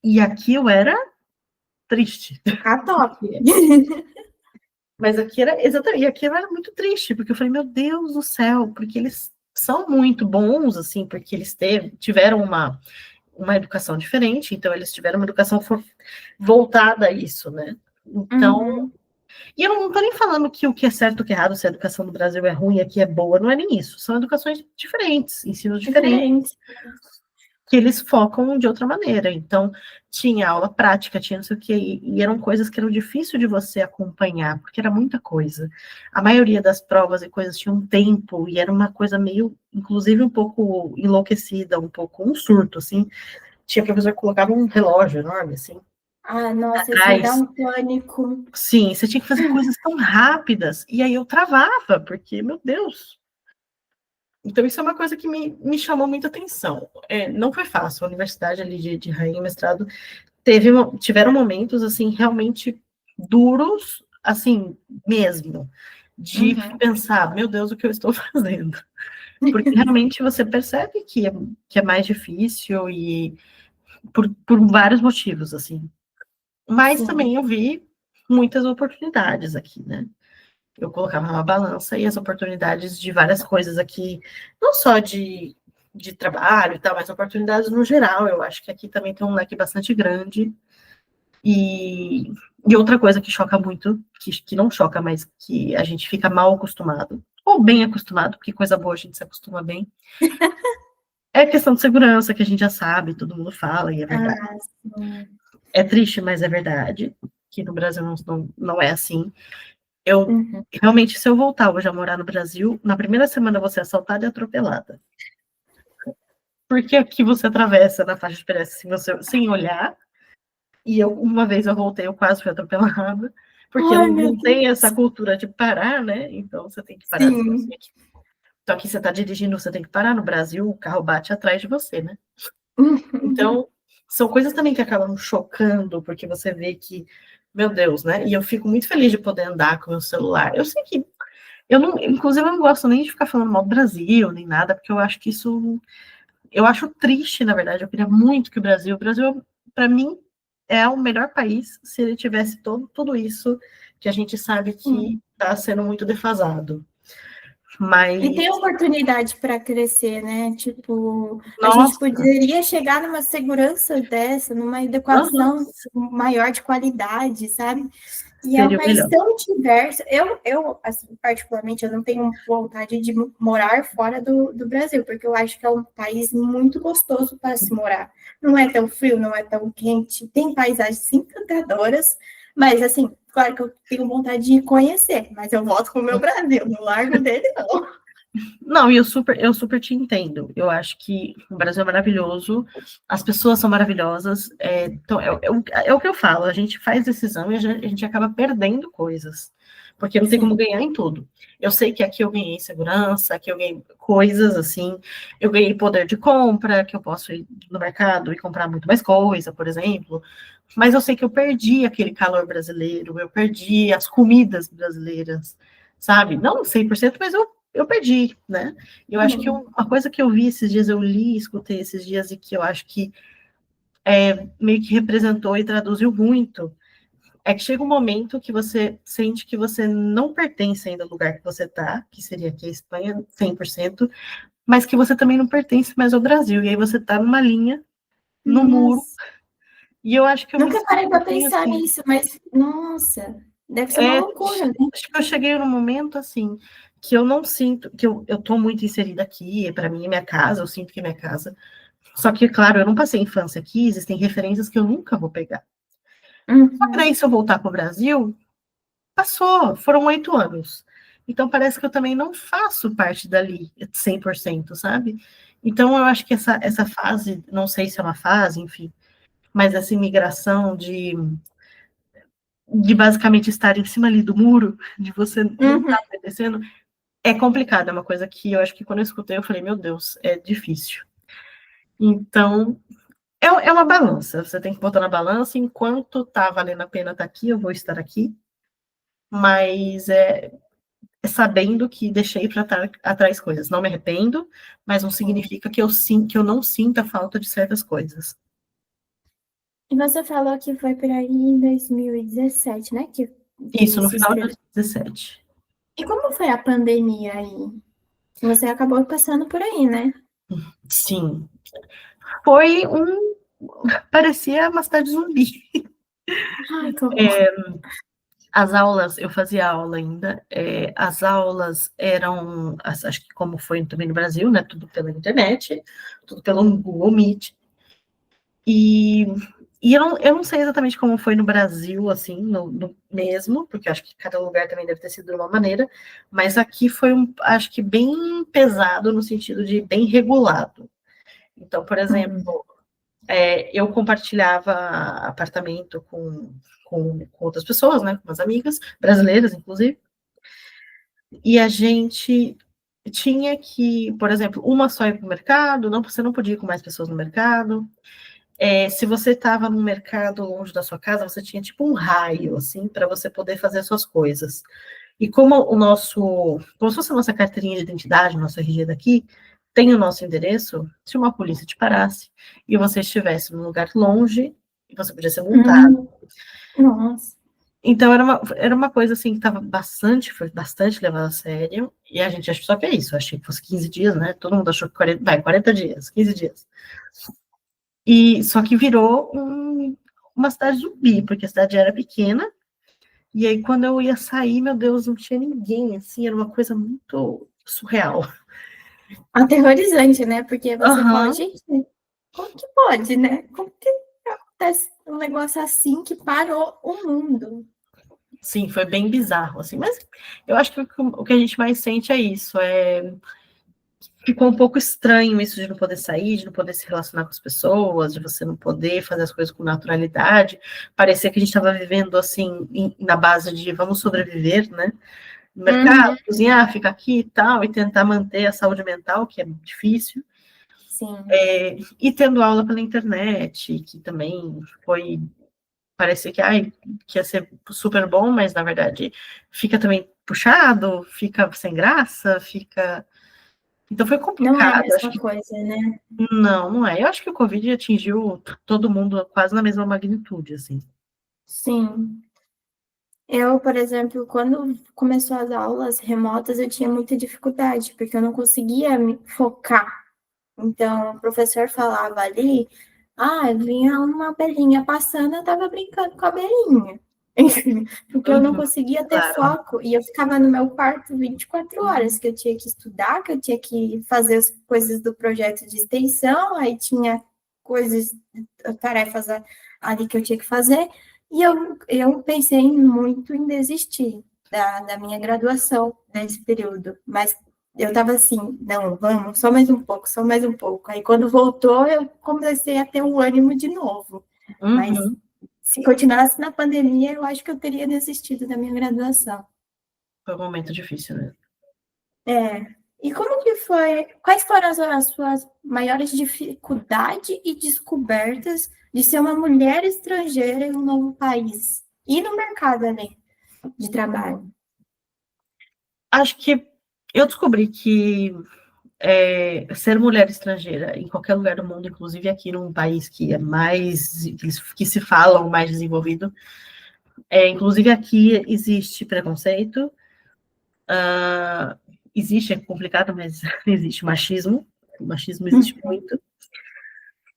E aqui eu era triste.
A top.
Mas aqui era, exatamente, e aqui eu era muito triste, porque eu falei, meu Deus do céu, porque eles são muito bons, assim, porque eles tiveram uma educação diferente, então eles tiveram uma educação voltada a isso, né? Então,
Uhum.
e eu não estou nem falando que o que é certo, o que é errado, se a educação do Brasil é ruim e aqui é boa, não é nem isso. São educações diferentes, ensinos diferentes,
Diferente.
que eles focam de outra maneira. Então, tinha aula prática, tinha não sei o quê, e eram coisas que eram difícil de você acompanhar, porque era muita coisa. A maioria das provas e coisas tinha um tempo, e era uma coisa meio, inclusive, um pouco enlouquecida, um pouco um surto, assim. Tinha professor que colocava um relógio enorme, assim,
Ah, nossa, isso me dá
atrás.
um pânico.
Sim, você tinha que fazer coisas tão rápidas, e aí eu travava, porque, meu Deus. Então, isso é uma coisa que me chamou muita atenção. Não foi fácil, a universidade ali de rainha e mestrado tiveram momentos, assim, realmente duros, assim, mesmo, de
Uhum.
pensar, meu Deus, o que eu estou fazendo? Porque realmente você percebe que é mais difícil e por vários motivos, assim. Mas
Sim.
também eu vi muitas oportunidades aqui, né? Eu colocava numa balança e as oportunidades de várias coisas aqui, não só de trabalho e tal, mas oportunidades no geral. Eu acho que aqui também tem um leque bastante grande. E outra coisa que choca muito, que não choca, mas que a gente fica mal acostumado, ou bem acostumado, porque coisa boa a gente se acostuma bem, é a questão de segurança, que a gente já sabe, todo mundo fala, e é verdade.
Ah, sim.
É triste, mas é verdade, que no Brasil não é assim. Eu,
Uhum.
realmente, se eu voltar hoje a morar no Brasil, na primeira semana eu vou ser assaltada e atropelada. Porque aqui você atravessa na faixa de pedestre sem olhar, e uma vez eu voltei, eu quase fui atropelada, porque
Ai, meu
não tem essa
Deus.
cultura de parar, né? Então você tem que parar.
Sim.
Então aqui você está dirigindo, você tem que parar. No Brasil, o carro bate atrás de você, né?
Uhum.
Então, são coisas também que acabam chocando, porque você vê que, meu Deus, né? E eu fico muito feliz de poder andar com o meu celular. Eu sei que inclusive, eu não gosto nem de ficar falando mal do Brasil, nem nada, porque eu acho que isso, eu acho triste, na verdade. Eu queria muito que o Brasil, para mim, é o melhor país se ele tivesse tudo isso que a gente sabe que
Sim.
está sendo muito defasado.
E
Mas,
tem oportunidade para crescer, né? Tipo, a gente
nossa,
poderia chegar numa segurança dessa, numa
uhum,
educação maior de qualidade, sabe? E é um
seria o
país
melhor.
tão diverso. Assim, particularmente, eu não tenho vontade de morar fora do Brasil, porque eu acho que é um país muito gostoso para se morar. Não é tão frio, não é tão quente, tem paisagens encantadoras, mas, assim, claro que eu tenho vontade de conhecer, mas eu volto com o meu Brasil, não largo dele, não.
Não, e eu super te entendo. Eu acho que o Brasil é maravilhoso, as pessoas são maravilhosas. Então, é o que eu falo, a gente faz decisão e a gente acaba perdendo coisas, porque não tem como
Sim.
ganhar em tudo. Eu sei que aqui eu ganhei segurança, aqui eu ganhei coisas assim, eu ganhei poder de compra, que eu posso ir no mercado e comprar muito mais coisa, por exemplo, mas eu sei que eu perdi aquele calor brasileiro, eu perdi as comidas brasileiras, sabe? Não 100%, mas eu perdi, né? Eu acho que
Sim.
uma coisa que eu vi esses dias, eu li, escutei esses dias, e que eu acho que meio que representou e traduziu muito, é que chega um momento que você sente que você não pertence ainda ao lugar que você está, que seria aqui a Espanha, 100%, mas que você também não pertence mais ao Brasil, e aí você está numa linha, no muro,
Nossa.
e eu acho que eu me
Nunca
sinto
parei
um
para
pouquinho
pensar
assim.
nisso, mas, nossa, deve ser uma loucura, né?
Acho que eu cheguei num momento assim que eu não sinto que eu tô muito inserida aqui, para mim é minha casa, eu sinto que é minha casa. Só que, claro, eu não passei infância aqui, existem referências que eu nunca vou pegar. Só que
Uhum.
daí, se eu voltar para o Brasil, passou, foram 8 anos. então parece que eu também não faço parte dali 100%, sabe? Então eu acho que essa fase, não sei se é uma fase, enfim, mas essa imigração de basicamente estar em cima ali do muro, de você não
Uhum.
estar acontecendo, é complicado, é uma coisa que eu acho que quando eu escutei, eu falei, meu Deus, é difícil. Então, é uma balança, você tem que botar na balança, enquanto tá valendo a pena estar aqui, eu vou estar aqui, mas é sabendo que deixei para atrás coisas. Não me arrependo, mas não significa que eu não sinta falta de certas coisas.
E você falou que foi por aí em 2017, né?
Isso,
Que
no
se
final de
inscreveu.
2017.
E como foi a pandemia aí? Você acabou passando por aí, né?
Sim. Foi um. Parecia uma cidade zumbi.
Ai, como...
As aulas, eu fazia aula ainda, as aulas eram, acho que como foi também no Brasil, né? Tudo pela internet, tudo pelo Google Meet. E, e eu não sei exatamente como foi no Brasil, assim, no mesmo, porque acho que cada lugar também deve ter sido de uma maneira, mas aqui foi, acho que bem pesado no sentido de bem regulado. Então, por
Hum.
exemplo, eu compartilhava apartamento com outras pessoas, né, com umas amigas, brasileiras, inclusive, e a gente tinha que, por exemplo, uma só ir para o mercado, não, você não podia ir com mais pessoas no mercado. Se você estava num mercado longe da sua casa, você tinha tipo um raio, assim, para você poder fazer as suas coisas. E como se fosse a nossa carteirinha de identidade, nosso RG daqui, tem o nosso endereço, se uma polícia te parasse e você estivesse num lugar longe, você podia ser multado.
Hum, nossa.
Então era uma coisa assim que foi bastante levada a sério, e a gente achou só que é isso, eu achei que fosse 15 dias, né? Todo mundo achou que 40 dias, 15 dias. E só que virou uma cidade zumbi, porque a cidade era pequena, e aí quando eu ia sair, meu Deus, não tinha ninguém, assim, era uma coisa muito surreal.
Aterrorizante, né? Porque você fala,
Aham.
gente, como que pode, né? Como que acontece um negócio assim que parou o mundo?
Sim, foi bem bizarro, assim, mas eu acho que o que a gente mais sente é isso, ficou um pouco estranho isso de não poder sair, de não poder se relacionar com as pessoas, de você não poder fazer as coisas com naturalidade. Parecia que a gente estava vivendo assim, na base de vamos sobreviver, né? No mercado,
Uhum,
cozinhar, ficar aqui e tal, e tentar manter a saúde mental, que é difícil.
sim.
E tendo aula pela internet, que também foi. Parecia que ia ser super bom, mas na verdade fica também puxado, fica sem graça, fica. Então foi
Não é a
complicado. Acho
mesma
que
coisa, né?
não, não é. Eu acho que o Covid atingiu todo mundo quase na mesma magnitude, assim.
Sim. Eu, por exemplo, quando começou as aulas remotas, eu tinha muita dificuldade, porque eu não conseguia me focar. Então, o professor falava ali, vinha uma abelhinha passando, eu estava brincando com a abelhinha. Enfim, porque eu não
Uhum,
conseguia ter
claro.
foco e eu ficava no meu quarto 24 horas, que eu tinha que estudar, que eu tinha que fazer as coisas do projeto de extensão, aí tinha coisas, tarefas ali que eu tinha que fazer, e eu pensei muito em desistir da minha graduação nesse período, mas eu estava assim, não, vamos, só mais um pouco, só mais um pouco. Aí quando voltou, eu comecei a ter o ânimo de novo. Mas
Uhum.
se continuasse na pandemia, eu acho que eu teria desistido da minha graduação.
Foi um momento difícil, né?
É. E como que foi? Quais foram as suas maiores dificuldades e descobertas de ser uma mulher estrangeira em um novo país e no mercado ali de trabalho?
Acho que eu descobri que ser mulher estrangeira em qualquer lugar do mundo, inclusive aqui num país que é mais, que se fala o mais desenvolvido, inclusive aqui existe preconceito, existe, é complicado, mas existe machismo, o machismo existe
Hum,
muito,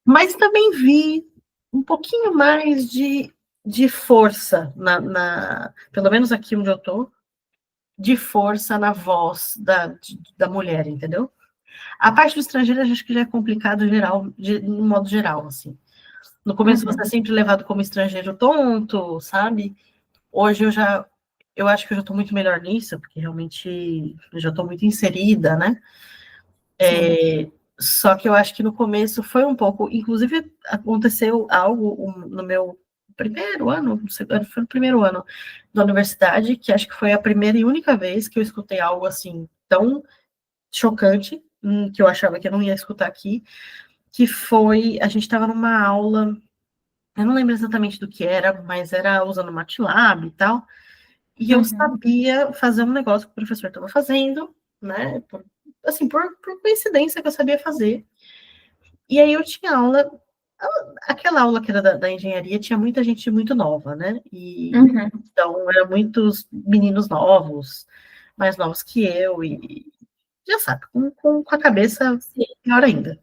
mas também vi um pouquinho mais de força, pelo menos aqui onde eu estou, de força na voz da mulher, entendeu? A parte do estrangeiro, eu acho que já é complicado geral, no modo geral, assim. No começo você é
uhum.
sempre levado como estrangeiro tonto, sabe? Hoje eu já eu acho que eu já estou muito melhor nisso, porque realmente eu já estou muito inserida, né?
Sim.
Só que eu acho que no começo foi um pouco, inclusive aconteceu algo no meu primeiro ano, foi no primeiro ano da universidade, que acho que foi a primeira e única vez que eu escutei algo assim tão chocante, que eu achava que eu não ia escutar aqui, que foi, a gente estava numa aula, eu não lembro exatamente do que era, mas era usando MATLAB e tal, e eu
Uhum.
sabia fazer um negócio que o professor estava fazendo, né, assim, por coincidência que eu sabia fazer, e aí eu tinha aula, aquela aula que era da engenharia, tinha muita gente muito nova, né, e
Uhum.
então eram muitos meninos novos, mais novos que eu, e já sabe, com a cabeça
Sim.
pior ainda.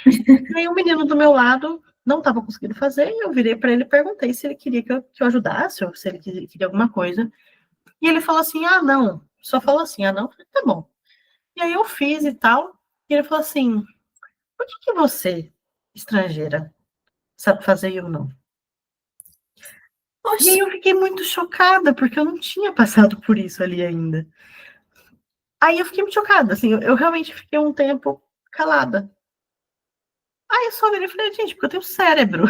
E aí o menino do meu lado não estava conseguindo fazer, e eu virei para ele e perguntei se ele queria que eu ajudasse, ou se ele queria alguma coisa. E ele falou assim, ah, não. Só falou assim, ah, não. Eu falei, tá bom. E aí eu fiz e tal, e ele falou assim, por que você, estrangeira, sabe fazer e eu não? E aí
Oxe,
eu fiquei muito chocada, porque eu não tinha passado por isso ali ainda. Aí eu fiquei muito chocada, assim, eu realmente fiquei um tempo calada. Aí eu só virei e falei, gente, porque eu tenho cérebro.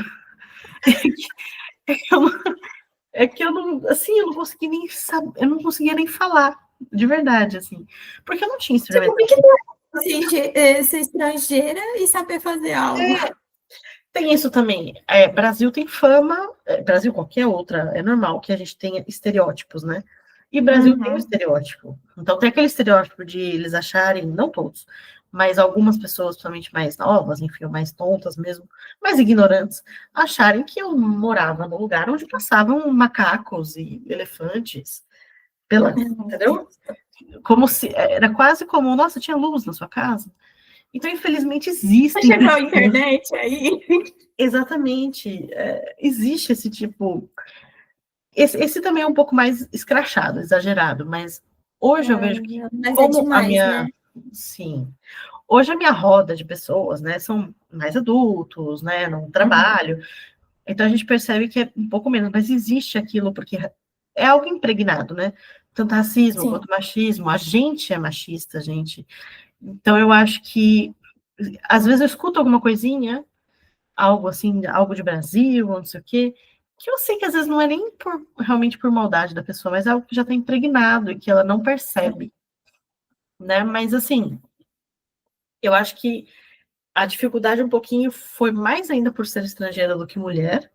Eu É que eu não, assim, eu não consegui nem saber, eu não conseguia nem falar, de verdade, assim, porque eu não tinha
tipo, o
instrumento.
que que é assim, ser estrangeira e saber fazer algo?
Tem isso também. Brasil tem fama, Brasil qualquer outra, é normal que a gente tenha estereótipos, né? E Brasil tem um
Uhum.
estereótipo. Então tem aquele estereótipo de eles acharem, não todos, mas algumas pessoas, principalmente mais novas, enfim, mais tontas mesmo, mais ignorantes, acharem que eu morava num lugar onde passavam macacos e elefantes pela, entendeu? Como se era quase como, nossa, tinha luz na sua casa. Então, infelizmente, existem
Chegou a
pessoas.
internet aí.
Exatamente, existe esse tipo. Esse também é um pouco mais escrachado, exagerado, mas hoje eu vejo que,
Mas é
como a
demais,
minha.
né?
Sim. Hoje a minha roda de pessoas, né, são mais adultos, né, no
Uhum.
trabalho. Então a gente percebe que é um pouco menos, mas existe aquilo, porque é algo impregnado, né? Tanto racismo
Sim.
quanto machismo. A gente é machista, gente. Então eu acho que às vezes eu escuto alguma coisinha, algo assim, algo de Brasil, ou não sei o quê, que eu sei que às vezes não é nem realmente por maldade da pessoa, mas é algo que já está impregnado e que ela não percebe, né? Mas assim, eu acho que a dificuldade um pouquinho foi mais ainda por ser estrangeira do que mulher.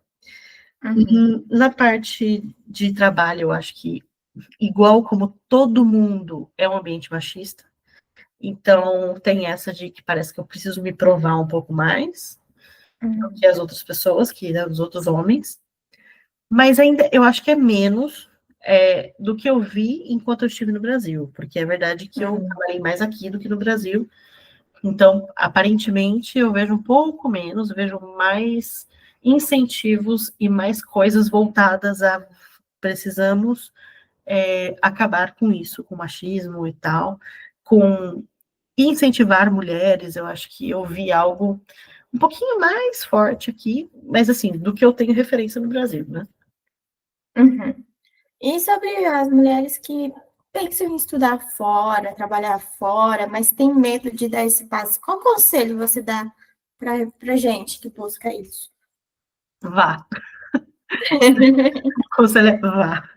Uhum.
Na parte de trabalho, eu acho que, igual como todo mundo, é um ambiente machista. Então, tem essa de que parece que eu preciso me provar um pouco mais do que
Uhum.
as outras pessoas, que né, os outros homens. Mas ainda, eu acho que é menos do que eu vi enquanto eu estive no Brasil. Porque é verdade que eu
Uhum.
trabalhei mais aqui do que no Brasil. Então, aparentemente, eu vejo um pouco menos, vejo mais incentivos e mais coisas voltadas a precisamos acabar com isso, com machismo e tal, com incentivar mulheres. Eu acho que eu vi algo um pouquinho mais forte aqui, mas assim, do que eu tenho referência no Brasil, né?
Uhum. E sobre as mulheres que pensam em estudar fora, trabalhar fora, mas têm medo de dar esse passo, qual conselho você dá para gente que busca isso?
Vá, conselho é vá.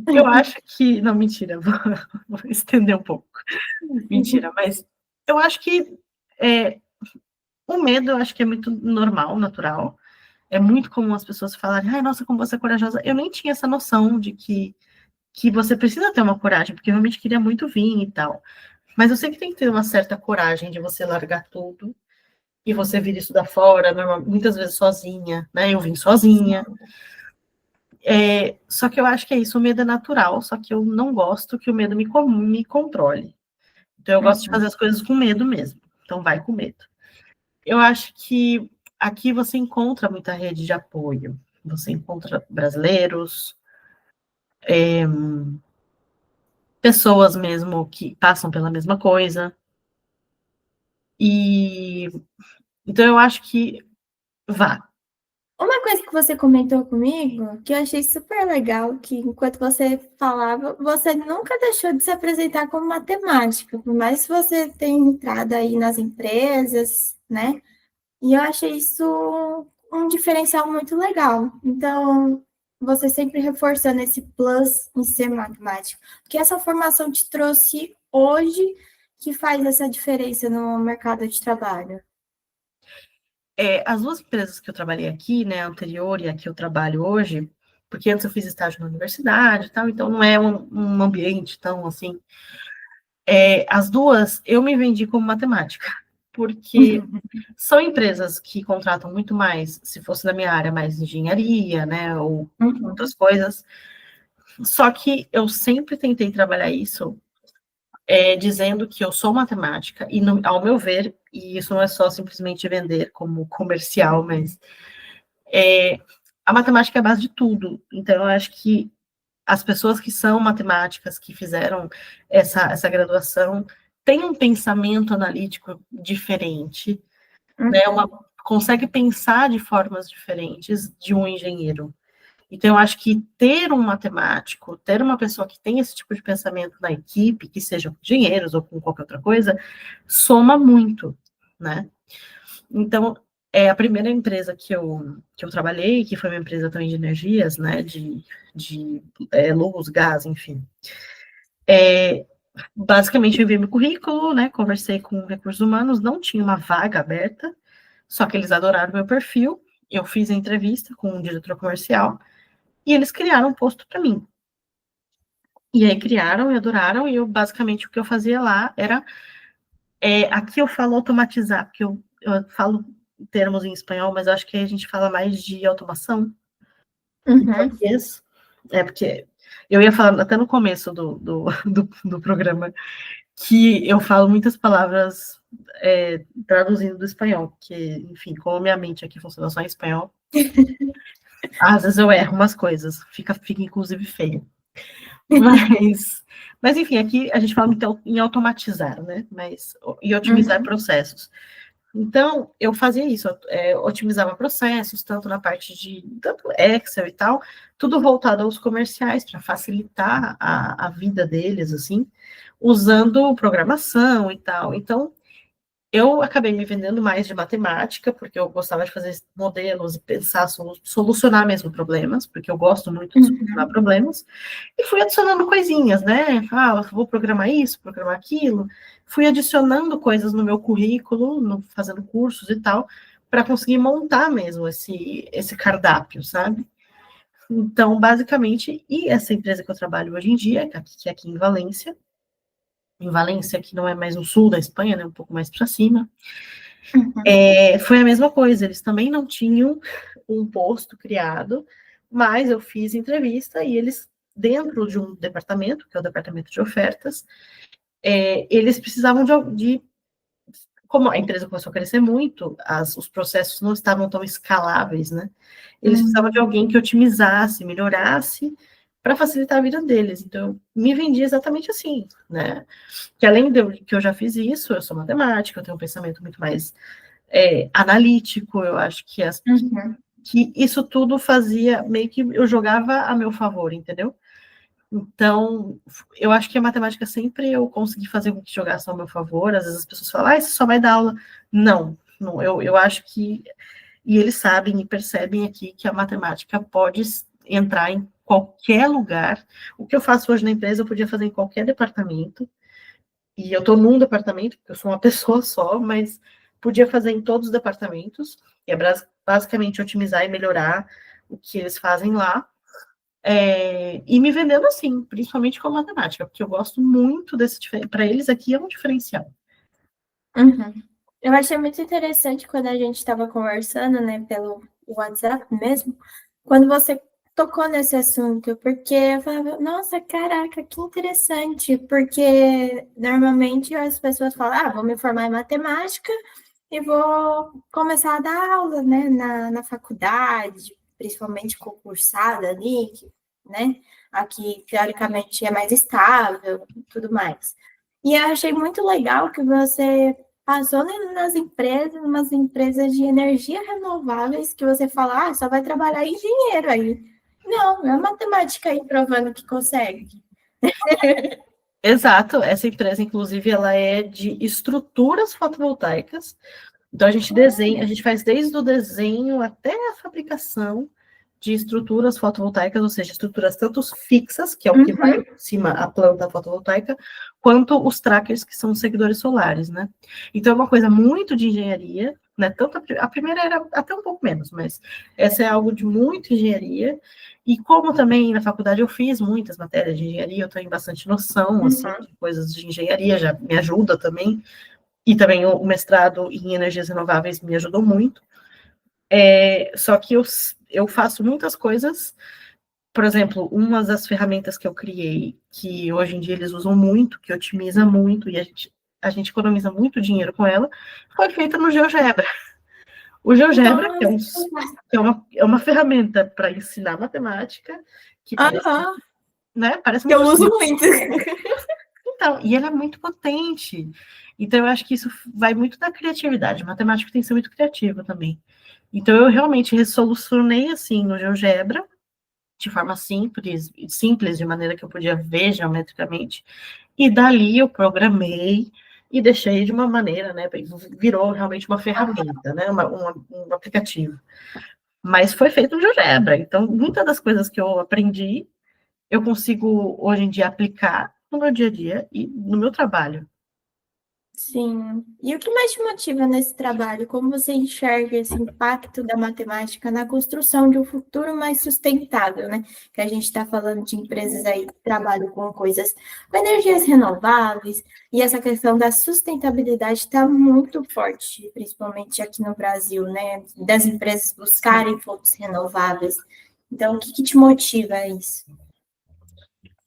Eu acho que, não, mentira, vou estender um pouco. Mentira, mas eu acho que é, o medo, eu acho que é muito normal, natural. É muito comum as pessoas falarem, ai, nossa, como você é corajosa. Eu nem tinha essa noção de que você precisa ter uma coragem, porque eu realmente queria muito vir e tal. Mas eu sei que tem que ter uma certa coragem de você largar tudo e você vir estudar fora, muitas vezes sozinha, né? Eu vim sozinha. Só que eu acho que é isso, o medo é natural, só que eu não gosto que o medo me controle. Então eu gosto de
Uhum.
fazer as coisas com medo mesmo. Então vai com medo. Eu acho que aqui você encontra muita rede de apoio. Você encontra brasileiros, pessoas mesmo que passam pela mesma coisa. E então eu acho que vá.
Uma coisa que você comentou comigo, que eu achei super legal, que enquanto você falava, você nunca deixou de se apresentar como matemática, por mais que você tenha entrado aí nas empresas, né? E eu achei isso um diferencial muito legal. Então, você sempre reforçando esse plus em ser matemático. O que essa formação te trouxe hoje que faz essa diferença no mercado de trabalho?
As duas empresas que eu trabalhei aqui, né, a anterior e a que eu trabalho hoje, porque antes eu fiz estágio na universidade e tal, então não é um ambiente tão assim. As duas eu me vendi como matemática, porque são empresas que contratam muito mais, se fosse na minha área, mais engenharia, né, ou outras
Uhum,
coisas. Só que eu sempre tentei trabalhar isso, dizendo que eu sou matemática, e ao meu ver, e isso não é só simplesmente vender como comercial, mas a matemática é a base de tudo. Então, eu acho que as pessoas que são matemáticas, que fizeram essa graduação, têm um pensamento analítico diferente, né?
uhum,
Consegue pensar de formas diferentes de um engenheiro. Então, eu acho que ter um matemático, ter uma pessoa que tem esse tipo de pensamento na equipe, que sejam engenheiros ou com qualquer outra coisa, soma muito, né? Então, a primeira empresa que eu trabalhei, que foi uma empresa também de energias, né, de luz, gás, enfim. Basicamente, eu enviei meu currículo, né, conversei com recursos humanos, não tinha uma vaga aberta, só que eles adoraram meu perfil, eu fiz a entrevista com o diretor comercial, e eles criaram um posto para mim. E aí criaram e adoraram, e eu, basicamente, o que eu fazia lá era, aqui eu falo automatizar, porque eu falo termos em espanhol, mas acho que a gente fala mais de automação, em
uhum.
português. Porque eu ia falar até no começo do programa que eu falo muitas palavras traduzindo do espanhol, porque, enfim, como minha mente aqui funciona só em espanhol, às vezes eu erro umas coisas, fica inclusive feio. Mas, enfim, aqui a gente fala então em automatizar, né? E otimizar
Uhum,
processos. Então, eu fazia isso, otimizava processos, tanto na parte de tanto Excel e tal, tudo voltado aos comerciais, para facilitar a vida deles, assim, usando programação e tal. Então, eu acabei me vendendo mais de matemática, porque eu gostava de fazer modelos e pensar, solucionar mesmo problemas, porque eu gosto muito de solucionar
uhum,
problemas, e fui adicionando coisinhas, né? Ah, vou programar isso, programar aquilo. Fui adicionando coisas no meu currículo, fazendo cursos e tal, para conseguir montar mesmo esse cardápio, sabe? Então, basicamente, e essa empresa que eu trabalho hoje em dia, que é aqui em Valência, que não é mais no sul da Espanha, né? Um pouco mais para cima.
uhum,
Foi a mesma coisa, eles também não tinham um posto criado, mas eu fiz entrevista e eles, dentro de um departamento, que é o departamento de ofertas, eles precisavam como a empresa começou a crescer muito, os processos não estavam tão escaláveis, né? Eles precisavam de
uhum,
alguém que otimizasse, melhorasse, para facilitar a vida deles. Então, eu me vendi exatamente assim, né? Que além que eu já fiz isso, eu sou matemática, eu tenho um pensamento muito mais analítico, eu acho
uhum,
que isso tudo fazia, meio que eu jogava a meu favor, entendeu? Então, eu acho que a matemática sempre eu consegui fazer com que jogasse ao meu favor, às vezes as pessoas falam, você só vai dar aula. Não, não, eu acho que, e eles sabem e percebem aqui que a matemática pode entrar em qualquer lugar. O que eu faço hoje na empresa, eu podia fazer em qualquer departamento, e eu estou num departamento, porque eu sou uma pessoa só, mas podia fazer em todos os departamentos, e é basicamente otimizar e melhorar o que eles fazem lá, e me vendendo assim, principalmente com matemática, porque eu gosto muito desse, para eles aqui é um diferencial.
uhum. Eu achei muito interessante quando a gente estava conversando, né, pelo WhatsApp mesmo, quando você tocou nesse assunto, porque eu falava, nossa, caraca, que interessante, porque normalmente as pessoas falam, vou me formar em matemática e vou começar a dar aula, né, na faculdade, principalmente concursada ali, né, aqui teoricamente é mais estável e tudo mais. E eu achei muito legal que você passou nas empresas, umas empresas de energia renováveis, que você fala, só vai trabalhar engenheiro aí. Não, é matemática aí provando que consegue.
Exato, essa empresa, inclusive, ela é de estruturas fotovoltaicas. Então, a gente desenha, a gente faz desde o desenho até a fabricação de estruturas fotovoltaicas, ou seja, estruturas tanto fixas, que é o que vai em cima a planta fotovoltaica, quanto os trackers, que são os seguidores solares, né? Então, é uma coisa muito de engenharia, né? Tanto a primeira era até um pouco menos, mas essa é algo de muito engenharia. E como também na faculdade eu fiz muitas matérias de engenharia, eu tenho bastante noção, assim, de coisas de engenharia, já me ajuda também. E também o mestrado em energias renováveis me ajudou muito. Só que eu faço muitas coisas, por exemplo, uma das ferramentas que eu criei, que hoje em dia eles usam muito, que otimiza muito, e a gente economiza muito dinheiro com ela, foi feita no GeoGebra. O GeoGebra, que é uma ferramenta para ensinar matemática, que parece, né, parece muito
eu uso muito.
Então, e ele é muito potente. Então, eu acho que isso vai muito da criatividade. Matemática tem que ser muito criativa também. Então, eu realmente resolucionei assim no GeoGebra, de forma simples, de maneira que eu podia ver geometricamente, e dali eu programei e deixei de uma maneira, né, virou realmente uma ferramenta, né, um aplicativo. Mas foi feito no GeoGebra, então muitas das coisas que eu aprendi, eu consigo hoje em dia aplicar no meu dia a dia e no meu trabalho.
Sim. E o que mais te motiva nesse trabalho? Como você enxerga esse impacto da matemática na construção de um futuro mais sustentável, né? Que a gente está falando de empresas aí que trabalham com coisas com energias renováveis, e essa questão da sustentabilidade está muito forte, principalmente aqui no Brasil, né? Das empresas buscarem fontes renováveis. Então, o que te motiva a isso?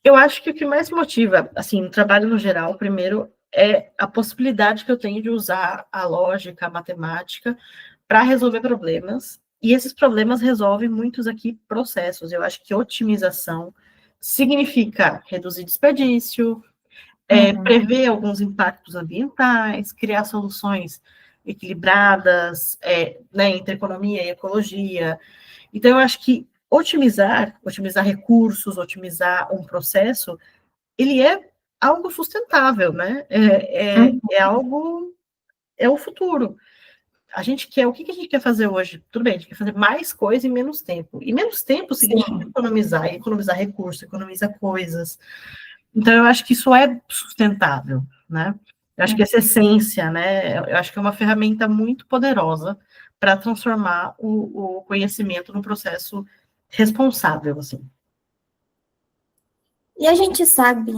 Eu acho que o que mais motiva, assim, no trabalho no geral, primeiro, é a possibilidade que eu tenho de usar a lógica, a matemática, para resolver problemas. E esses problemas resolvem muitos aqui processos. Eu acho que otimização significa reduzir desperdício, prever alguns impactos ambientais, criar soluções equilibradas, né, entre economia e ecologia. Então, eu acho que otimizar recursos, otimizar um processo, ele é algo sustentável, né? É algo, é o futuro. A gente quer, o que a gente quer fazer hoje? Tudo bem, a gente quer fazer mais coisa em menos tempo. E menos tempo significa economizar, e economizar recursos, economizar coisas. Então, eu acho que isso é sustentável, né? Eu acho que essa essência, né? Eu acho que é uma ferramenta muito poderosa para transformar o conhecimento num processo responsável, assim.
E a gente sabe,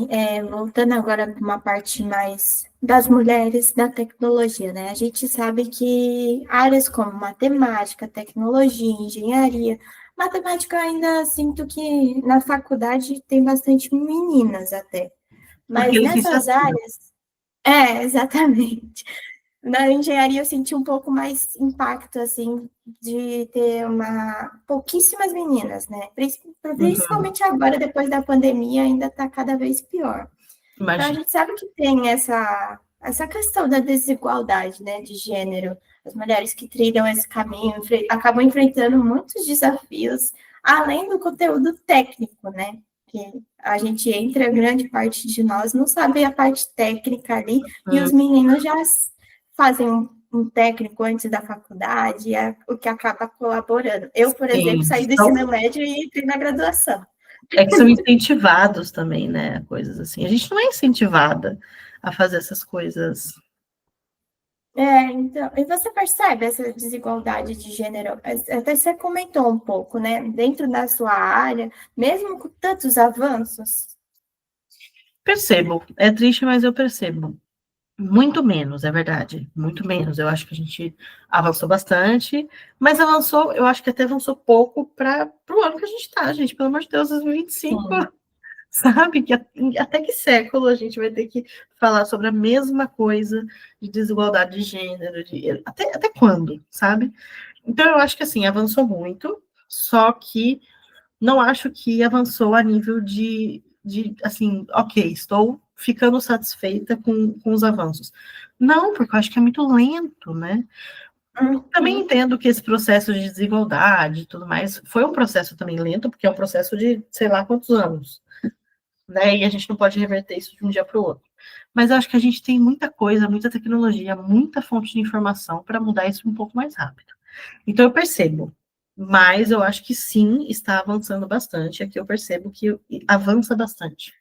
voltando agora para uma parte mais das mulheres da tecnologia, né? A gente sabe que áreas como matemática, tecnologia, engenharia, matemática eu ainda sinto que na faculdade tem bastante meninas até.
Porque
Mas nessas
licenciatura.
áreas, exatamente. Na engenharia eu senti um pouco mais impacto, assim, de ter pouquíssimas meninas, né? Principalmente agora, depois da pandemia, ainda está cada vez pior. Então, a
Imagina.
gente sabe que tem essa questão da desigualdade, né, de gênero. As mulheres que trilham esse caminho acabam enfrentando muitos desafios, além do conteúdo técnico, né? Que a gente entra, grande parte de nós não sabe a parte técnica ali, e os meninos já fazem um técnico antes da faculdade, o que acaba colaborando. Eu, por exemplo,
Sim.
saí do ensino médio e entrei na graduação.
É que são incentivados também, né? Coisas assim. A gente não é incentivada a fazer essas coisas.
Então, e você percebe essa desigualdade de gênero? Até você comentou um pouco, né? Dentro da sua área, mesmo com tantos avanços.
Percebo. É triste, mas eu percebo. Muito menos, é verdade. Muito menos. Eu acho que a gente avançou bastante, mas avançou, eu acho que até avançou pouco para o ano que a gente está, gente. Pelo amor de Deus, 2025, sabe? Que até que século a gente vai ter que falar sobre a mesma coisa de desigualdade de gênero, até quando, sabe? Então, eu acho que assim, avançou muito, só que não acho que avançou a nível de assim, ok, estou ficando satisfeita com os avanços. Não, porque eu acho que é muito lento, né? Também entendo que esse processo de desigualdade e tudo mais foi um processo também lento, porque é um processo de sei lá quantos anos, né? E a gente não pode reverter isso de um dia para o outro. Mas eu acho que a gente tem muita coisa, muita tecnologia, muita fonte de informação para mudar isso um pouco mais rápido. Então eu percebo, mas eu acho que sim, está avançando bastante. Aqui eu percebo que avança bastante.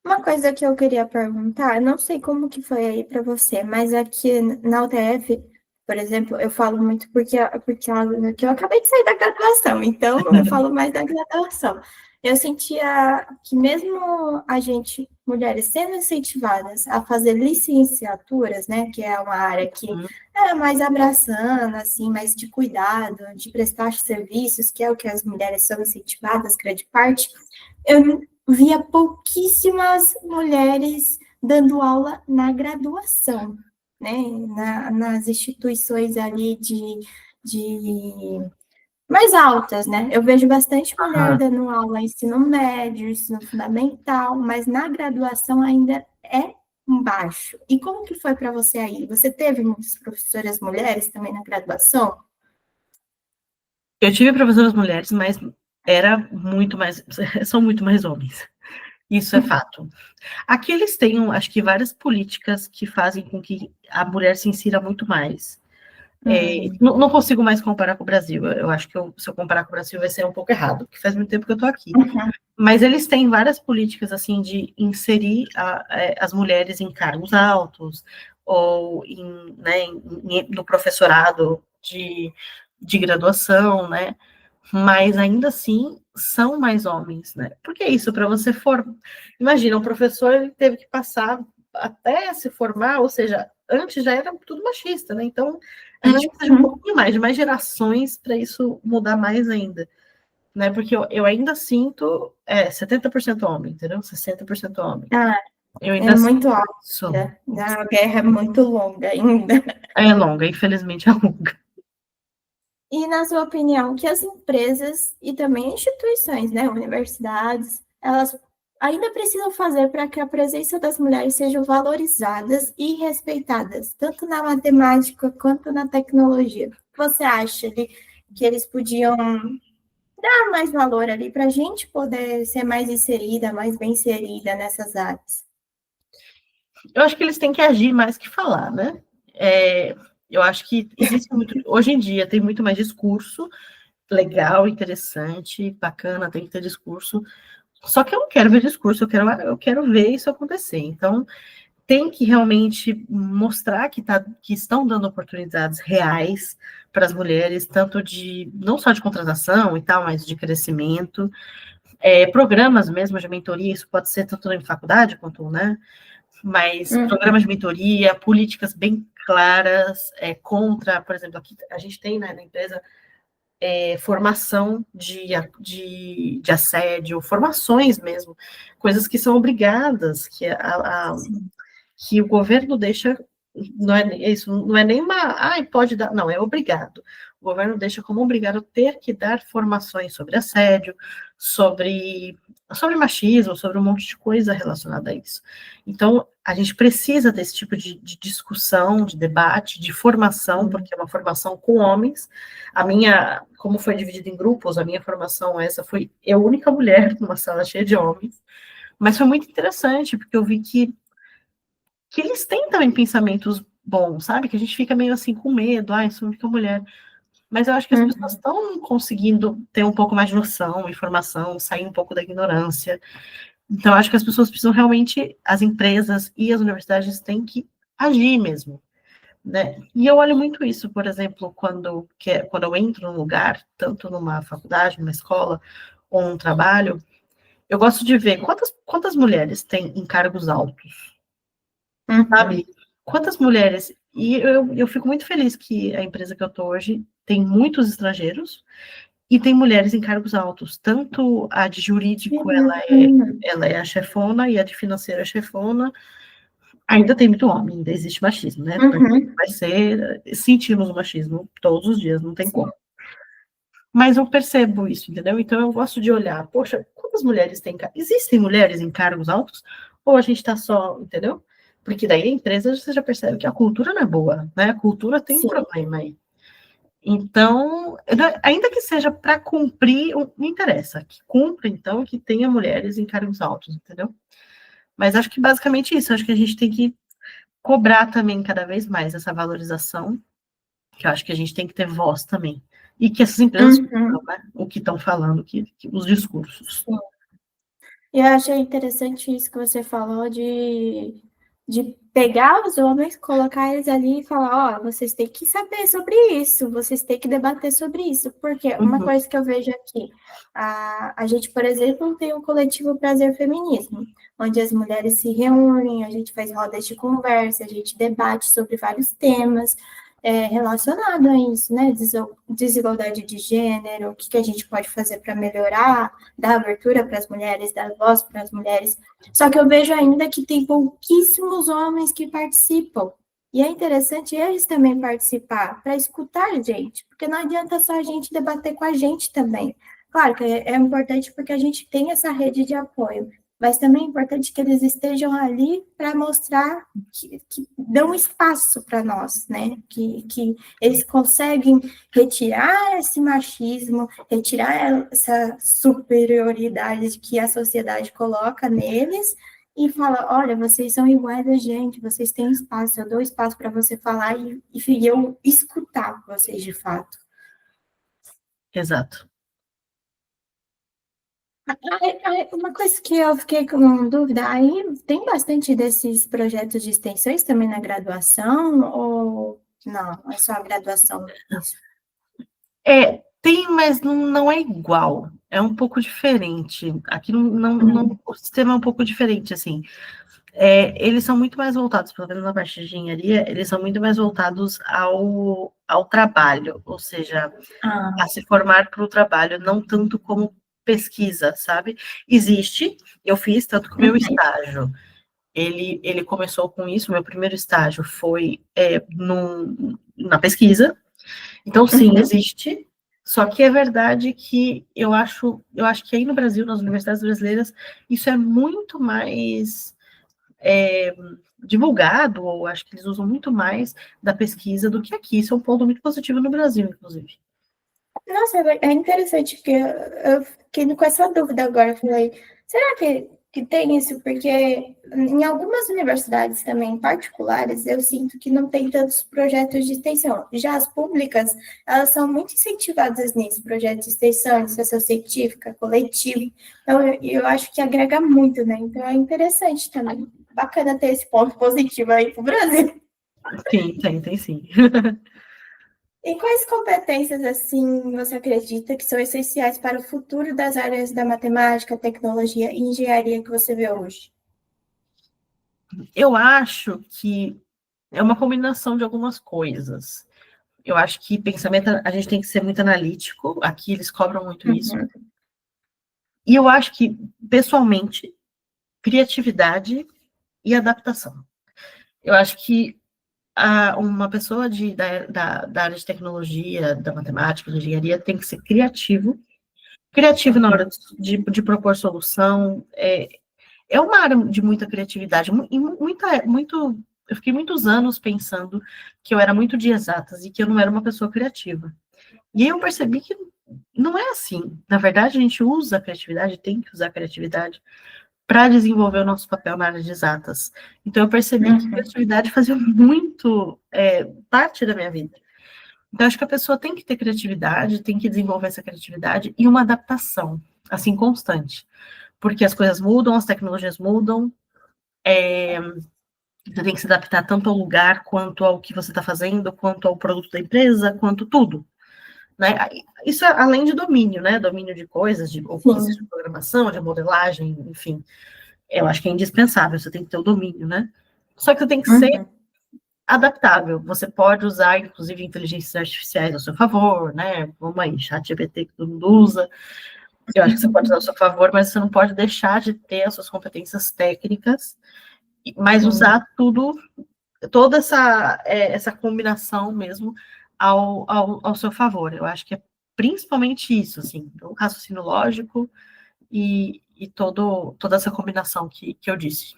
Uma coisa que eu queria perguntar, eu não sei como que foi aí para você, mas aqui na UTF, por exemplo, eu falo muito porque eu acabei de sair da graduação, então eu falo mais da graduação. Eu sentia que mesmo a gente, mulheres, sendo incentivadas a fazer licenciaturas, né, que é uma área que é mais abraçando, assim, mais de cuidado, de prestar serviços, que é o que as mulheres são incentivadas, grande parte, eu via pouquíssimas mulheres dando aula na graduação, né? Nas instituições ali de mais altas, né? Eu vejo bastante mulher dando aula em ensino médio, ensino fundamental, mas na graduação ainda é baixo. E como que foi para você aí? Você teve muitas professoras mulheres também na graduação?
Eu tive professoras mulheres, mas era muito mais, são muito mais homens. Isso é fato. Aqui eles têm, acho que, várias políticas que fazem com que a mulher se insira muito mais. Não consigo mais comparar com o Brasil. Eu acho que se eu comparar com o Brasil vai ser um pouco errado, porque faz muito tempo que eu estou aqui. Mas eles têm várias políticas, assim, de inserir as mulheres em cargos altos, ou no professorado de graduação, né? Mas ainda assim são mais homens, né? Porque é isso, para você imagina, o professor ele teve que passar até se formar, ou seja, antes já era tudo machista, né? Então a gente precisa de um pouquinho mais, de mais gerações para isso mudar mais ainda, né? Porque eu ainda sinto 70% homem, entendeu? 60% homem. Eu ainda
É muito alto.
isso.
A guerra é muito longa ainda.
É longa, infelizmente é longa.
E, na sua opinião, que as empresas e também instituições, né, universidades, elas ainda precisam fazer para que a presença das mulheres sejam valorizadas e respeitadas, tanto na matemática quanto na tecnologia? O que você acha que eles podiam dar mais valor ali para a gente poder ser mais inserida, mais bem inserida nessas áreas?
Eu acho que eles têm que agir mais que falar, né? Eu acho que existe muito, hoje em dia tem muito mais discurso legal, interessante, bacana, tem que ter discurso. Só que eu não quero ver discurso, eu quero ver isso acontecer. Então, tem que realmente mostrar que estão dando oportunidades reais para as mulheres, tanto não só de contratação e tal, mas de crescimento. Programas mesmo de mentoria, isso pode ser tanto em faculdade quanto, né? Mas programas de mentoria, políticas bem claras, contra, por exemplo, aqui a gente tem, né, na empresa, formação de assédio, formações mesmo, coisas que são obrigadas, que o governo deixa, não é isso, não é nem pode dar, não, é obrigado. O governo deixa como obrigado ter que dar formações sobre assédio, sobre machismo, sobre um monte de coisa relacionada a isso. Então, a gente precisa desse tipo de discussão, de debate, de formação, porque é uma formação com homens. Como foi dividida em grupos, a minha formação foi eu única mulher numa sala cheia de homens, mas foi muito interessante, porque eu vi que eles têm também pensamentos bons, sabe? Que a gente fica meio assim com medo, sou a única mulher. Mas eu acho que as pessoas estão conseguindo ter um pouco mais de noção, informação, sair um pouco da ignorância. Então, eu acho que as pessoas precisam realmente, as empresas e as universidades têm que agir mesmo, né? E eu olho muito isso, por exemplo, quando eu entro num lugar, tanto numa faculdade, numa escola, ou num trabalho, eu gosto de ver quantas mulheres têm em cargos altos, sabe? Quantas mulheres... E eu fico muito feliz que a empresa que eu estou hoje tem muitos estrangeiros e tem mulheres em cargos altos. Tanto a de jurídico, ela é a chefona, e a de financeiro é a chefona. Ainda tem muito homem, ainda existe machismo, né? Vai ser... Sentimos o machismo todos os dias, não tem como. Mas eu percebo isso, entendeu? Então eu gosto de olhar, poxa, quantas mulheres existem mulheres em cargos altos? ou a gente está só, entendeu? Porque daí a empresa você já percebe que a cultura não é boa, né? A cultura tem um
Sim.
problema aí. Então, ainda que seja para cumprir, não interessa. Que cumpra, então, que tenha mulheres em cargos altos, entendeu? Mas acho que basicamente isso. Acho que a gente tem que cobrar também cada vez mais essa valorização, que eu acho que a gente tem que ter voz também. E que essas empresas cumpram,
Uhum.
né, o que estão falando, os discursos.
Sim. E eu achei interessante isso que você falou de pegar os homens, colocar eles ali e falar, ó, vocês têm que saber sobre isso, vocês têm que debater sobre isso, porque uma
Uhum.
coisa que eu vejo aqui, a gente, por exemplo, tem o coletivo Prazer Feminismo, onde as mulheres se reúnem, a gente faz rodas de conversa, a gente debate sobre vários temas, relacionado a isso, né? Desigualdade de gênero, o que a gente pode fazer para melhorar, dar abertura para as mulheres, dar voz para as mulheres. Só que eu vejo ainda que tem pouquíssimos homens que participam. E é interessante eles também participar, para escutar a gente, porque não adianta só a gente debater com a gente também. Claro que é importante porque a gente tem essa rede de apoio, mas também é importante que eles estejam ali para mostrar que dão espaço para nós, né? Que eles conseguem retirar esse machismo, retirar essa superioridade que a sociedade coloca neles e fala, olha, vocês são iguais a gente, vocês têm espaço, eu dou espaço para você falar e eu escutar vocês de fato.
Exato.
Uma coisa que eu fiquei com dúvida, aí tem bastante desses projetos de extensões também na graduação, ou não, é só a graduação isso?
Tem, mas não é igual. É um pouco diferente. Aqui o sistema é um pouco diferente, assim. Eles são muito mais voltados, pelo menos na parte de engenharia, eles são muito mais voltados ao trabalho, ou seja,
Ah,
a se formar para o trabalho, não tanto como pesquisa, sabe? Existe, eu fiz tanto que o meu estágio, ele começou com isso, meu primeiro estágio foi na pesquisa, então sim,
uhum.
existe, só que é verdade que eu acho que aí no Brasil, nas universidades brasileiras, isso é muito mais é, divulgado, ou acho que eles usam muito mais da pesquisa do que aqui. Isso é um ponto muito positivo no Brasil, inclusive.
Nossa, é interessante, porque eu fiquei com essa dúvida agora. Eu falei, será que tem isso? Porque em algumas universidades também particulares, eu sinto que não tem tantos projetos de extensão. Já as públicas, elas são muito incentivadas nisso, projetos de extensão, iniciação científica, coletivo. Então, eu acho que agrega muito, né? Então, é interessante também. Bacana ter esse ponto positivo aí para o Brasil.
Sim, tem sim.
E quais competências, assim, você acredita que são essenciais para o futuro das áreas da matemática, tecnologia e engenharia que você vê hoje?
Eu acho que é uma combinação de algumas coisas. Eu acho que pensamento, a gente tem que ser muito analítico, aqui eles cobram muito isso.
Uhum.
E eu acho que, pessoalmente, criatividade e adaptação. Eu acho que uma pessoa da área de tecnologia, da matemática, da engenharia, tem que ser criativo na hora
Uhum.
de propor solução. É uma área de muita criatividade, e eu fiquei muitos anos pensando que eu era muito de exatas e que eu não era uma pessoa criativa. E aí eu percebi que não é assim. Na verdade, a gente usa a criatividade, tem que usar a criatividade para desenvolver o nosso papel na área de exatas. Então eu percebi que a
Uhum.
criatividade fazia muito parte da minha vida. Então acho que a pessoa tem que ter criatividade, tem que desenvolver essa criatividade e uma adaptação, assim, constante. Porque as coisas mudam, as tecnologias mudam, você tem que se adaptar tanto ao lugar, quanto ao que você está fazendo, quanto ao produto da empresa, quanto tudo. Né? Isso é além de domínio, né? Domínio de coisas, ou que seja
Sim.
de programação, de modelagem, enfim. Eu acho que é indispensável, você tem que ter o domínio, né? Só que você tem que ser
Uhum.
adaptável. Você pode usar, inclusive, inteligências artificiais ao seu favor, né? Vamos aí, chat GPT que todo mundo usa. Eu acho que você pode usar ao seu favor, mas você não pode deixar de ter as suas competências técnicas, mas
Sim.
usar toda essa combinação mesmo ao seu favor. Eu acho que é principalmente isso, assim, o raciocínio lógico e toda essa combinação que eu disse.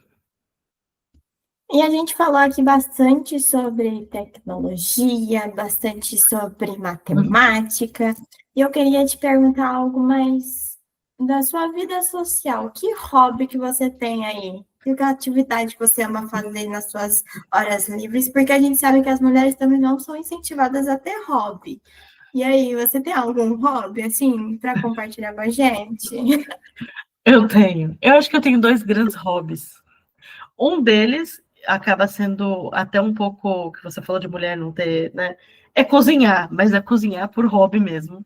E a gente falou aqui bastante sobre tecnologia, bastante sobre matemática, e eu queria te perguntar algo mais da sua vida social. Que hobby que você tem aí? Que atividade que você ama fazer nas suas horas livres? Porque a gente sabe que as mulheres também não são incentivadas a ter hobby. E aí, você tem algum hobby, assim, para compartilhar com a gente?
Eu tenho. Eu acho que eu tenho dois grandes hobbies. Um deles acaba sendo até um pouco que você falou de mulher não ter, né? É cozinhar, mas é cozinhar por hobby mesmo.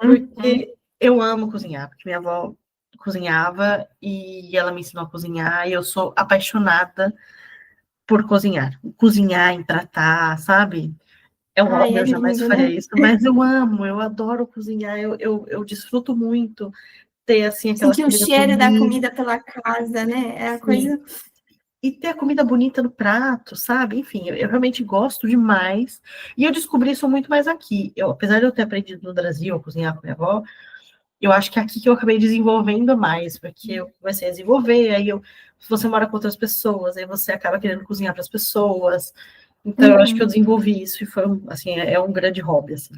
Uhum.
Porque eu amo cozinhar, porque minha avó cozinhava e ela me ensinou a cozinhar, e eu sou apaixonada por cozinhar. Cozinhar, em tratar, sabe? É um
Ai,
hobby,
é
eu jamais
lindo,
faria
né?
isso, mas eu amo, eu adoro cozinhar, eu desfruto muito ter, assim, aquela
Sentir o
comida
cheiro da
bonita,
comida pela casa, né? É a
assim,
coisa.
e ter a comida bonita no prato, sabe? Enfim, eu realmente gosto demais, e eu descobri isso muito mais aqui. Apesar de eu ter aprendido no Brasil a cozinhar com minha avó, eu acho que é aqui que eu acabei desenvolvendo mais, porque eu comecei a desenvolver, se você mora com outras pessoas, aí você acaba querendo cozinhar para as pessoas. Então, eu acho que eu
Uhum.
desenvolvi isso e foi, assim, é um grande hobby, assim.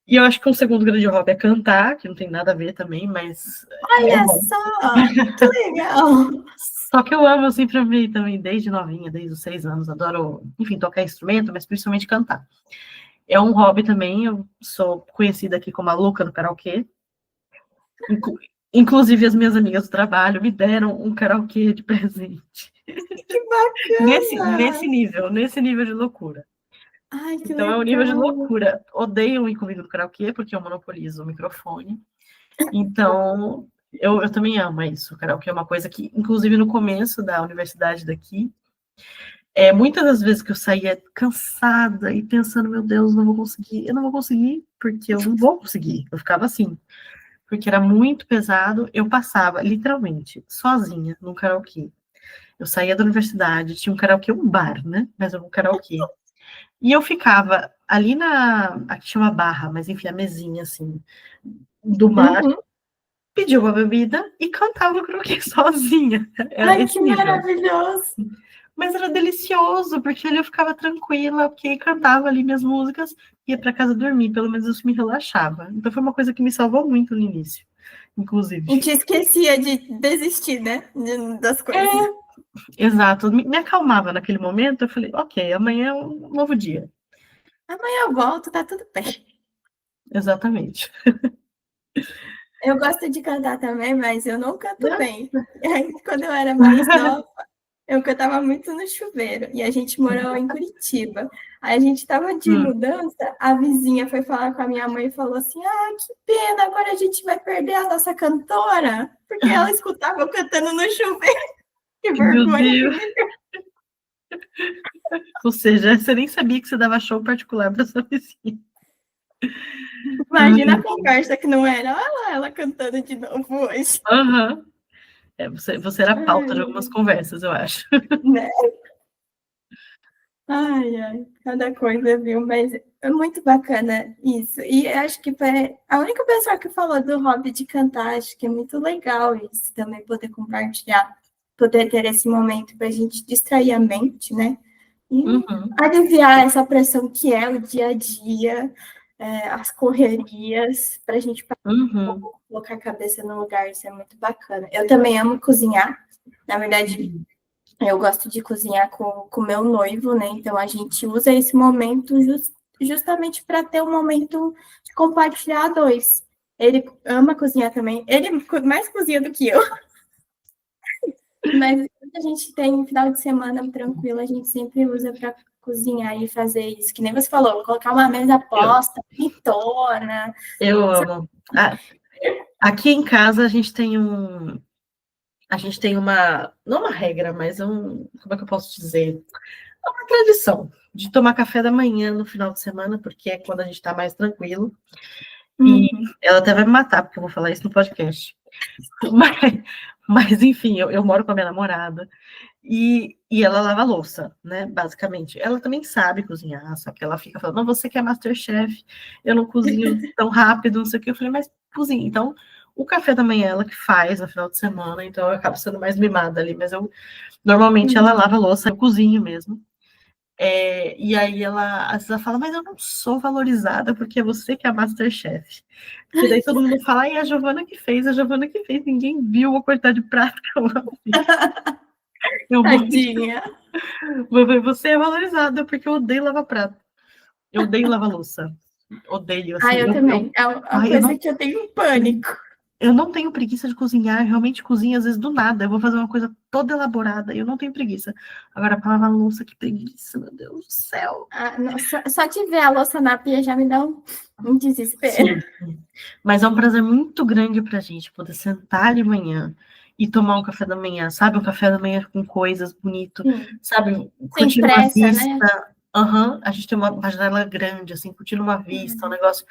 E eu acho que um segundo grande hobby é cantar, que não tem nada a ver também, mas é
Olha
bom.
só, que legal!
Só que eu amo, eu sempre amei também, desde novinha, desde os 6 anos, adoro, enfim, tocar instrumento, mas principalmente cantar. É um hobby também, eu sou conhecida aqui como a louca do karaokê. Inclu- Inclusive, as minhas amigas do trabalho me deram um karaokê de presente.
Que
Nesse
bacana!
nesse nível de loucura.
Ai, que
Então, é um nível de
legal!
loucura. Odeio ir comigo no karaokê, porque eu monopolizo o microfone. Então, eu também amo isso. O karaokê é uma coisa que, inclusive, no começo da universidade daqui, muitas das vezes que eu saía cansada e pensando, meu Deus, não vou conseguir, eu não vou conseguir, porque eu não vou conseguir. Eu ficava assim, porque era muito pesado. Eu passava, literalmente, sozinha no karaokê. Eu saía da universidade, tinha um karaokê, um bar, né? Mas era um karaokê. E eu ficava ali aqui chama barra, mas enfim, a mesinha, assim, do bar,
Uhum.
pedia uma bebida e cantava o karaokê sozinha. Era
Ai,
esse
que
nível.
maravilhoso!
Mas era delicioso, porque ali eu ficava tranquila, porque cantava ali minhas músicas, ia para casa dormir, pelo menos isso me relaxava. Então foi uma coisa que me salvou muito no início,
E
inclusive.
te esquecia de desistir, né? Das coisas.
Exato, me acalmava naquele momento, eu falei, ok, amanhã é um novo dia.
Amanhã eu volto, tá tudo bem.
Exatamente.
Eu gosto de cantar também, mas eu não canto
Né?
bem. E aí, quando eu era mais nova, eu cantava muito no chuveiro e a gente morou em Curitiba. Aí a gente estava de
Hum.
mudança, a vizinha foi falar com a minha mãe e falou assim: Ah, que pena, agora a gente vai perder a nossa cantora, porque ela escutava eu cantando no chuveiro. Que
Meu
vergonha que
Deus.
me deu.
Ou seja, você nem sabia que você dava show particular para sua vizinha.
Imagina a conversa que não era. Olha lá, ela cantando de novo hoje.
Aham. Você era a pauta de algumas
Ai,
conversas, eu acho.
né? Ai, ai, cada coisa, viu? Mas é muito bacana isso. E acho que foi a única pessoa que falou do hobby de cantar, acho que é muito legal isso também, poder compartilhar, poder ter esse momento para a gente distrair a mente, né? E
Uhum,
aliviar essa pressão que é o dia a dia, as correrias, para a gente
uhum,
colocar a cabeça no lugar, isso é muito bacana. Eu também amo cozinhar, na verdade.
uhum,
Eu gosto de cozinhar com meu noivo, né? Então a gente usa esse momento justamente para ter um momento de compartilhar a dois. Ele ama cozinhar também. Ele mais cozinha do que eu, mas quando a gente tem um final de semana tranquilo, a gente sempre usa para cozinhar e fazer isso. Que nem você falou, colocar uma mesa
eu,
posta, pitona.
eu amo. Aqui em casa a gente tem não uma regra, mas como é que eu posso dizer? É uma tradição de tomar café da manhã no final de semana, porque é quando a gente está mais tranquilo. E
Uhum.
ela até vai me matar, porque eu vou falar isso no podcast. Mas, mas enfim, eu moro com a minha namorada e ela lava a louça, né? Basicamente. Ela também sabe cozinhar, só que ela fica falando, não, você que é MasterChef, eu não cozinho tão rápido, não sei o que. Eu falei, mas cozinha. Então, O café da manhã ela que faz no final de semana, então eu acabo sendo mais mimada ali, mas normalmente ela lava a louça, eu cozinho mesmo. E aí às vezes ela fala, mas eu não sou valorizada porque é você que é a Masterchef. Porque daí todo mundo fala, ai, a Giovana que fez, ninguém viu o cortar de prato que eu fiz.
Tadinha.
Você é valorizada porque eu odeio lavar prato. Eu odeio lavar louça. Odeio, assim.
Eu também. É uma coisa que eu tenho pânico.
Eu não tenho preguiça de cozinhar, eu realmente cozinho às vezes do nada. Eu vou fazer uma coisa toda elaborada e eu não tenho preguiça. Agora, para lavar louça, que preguiça, meu Deus do céu.
Só de ver a louça na pia já me dá um desespero.
Sim. Mas é um prazer muito grande pra gente poder sentar de manhã e tomar um café da manhã, sabe? Um café da manhã com coisas bonito, sabe? Curtir uma vista. Né? A gente tem uma janela grande, assim, curtindo uma vista, um negócio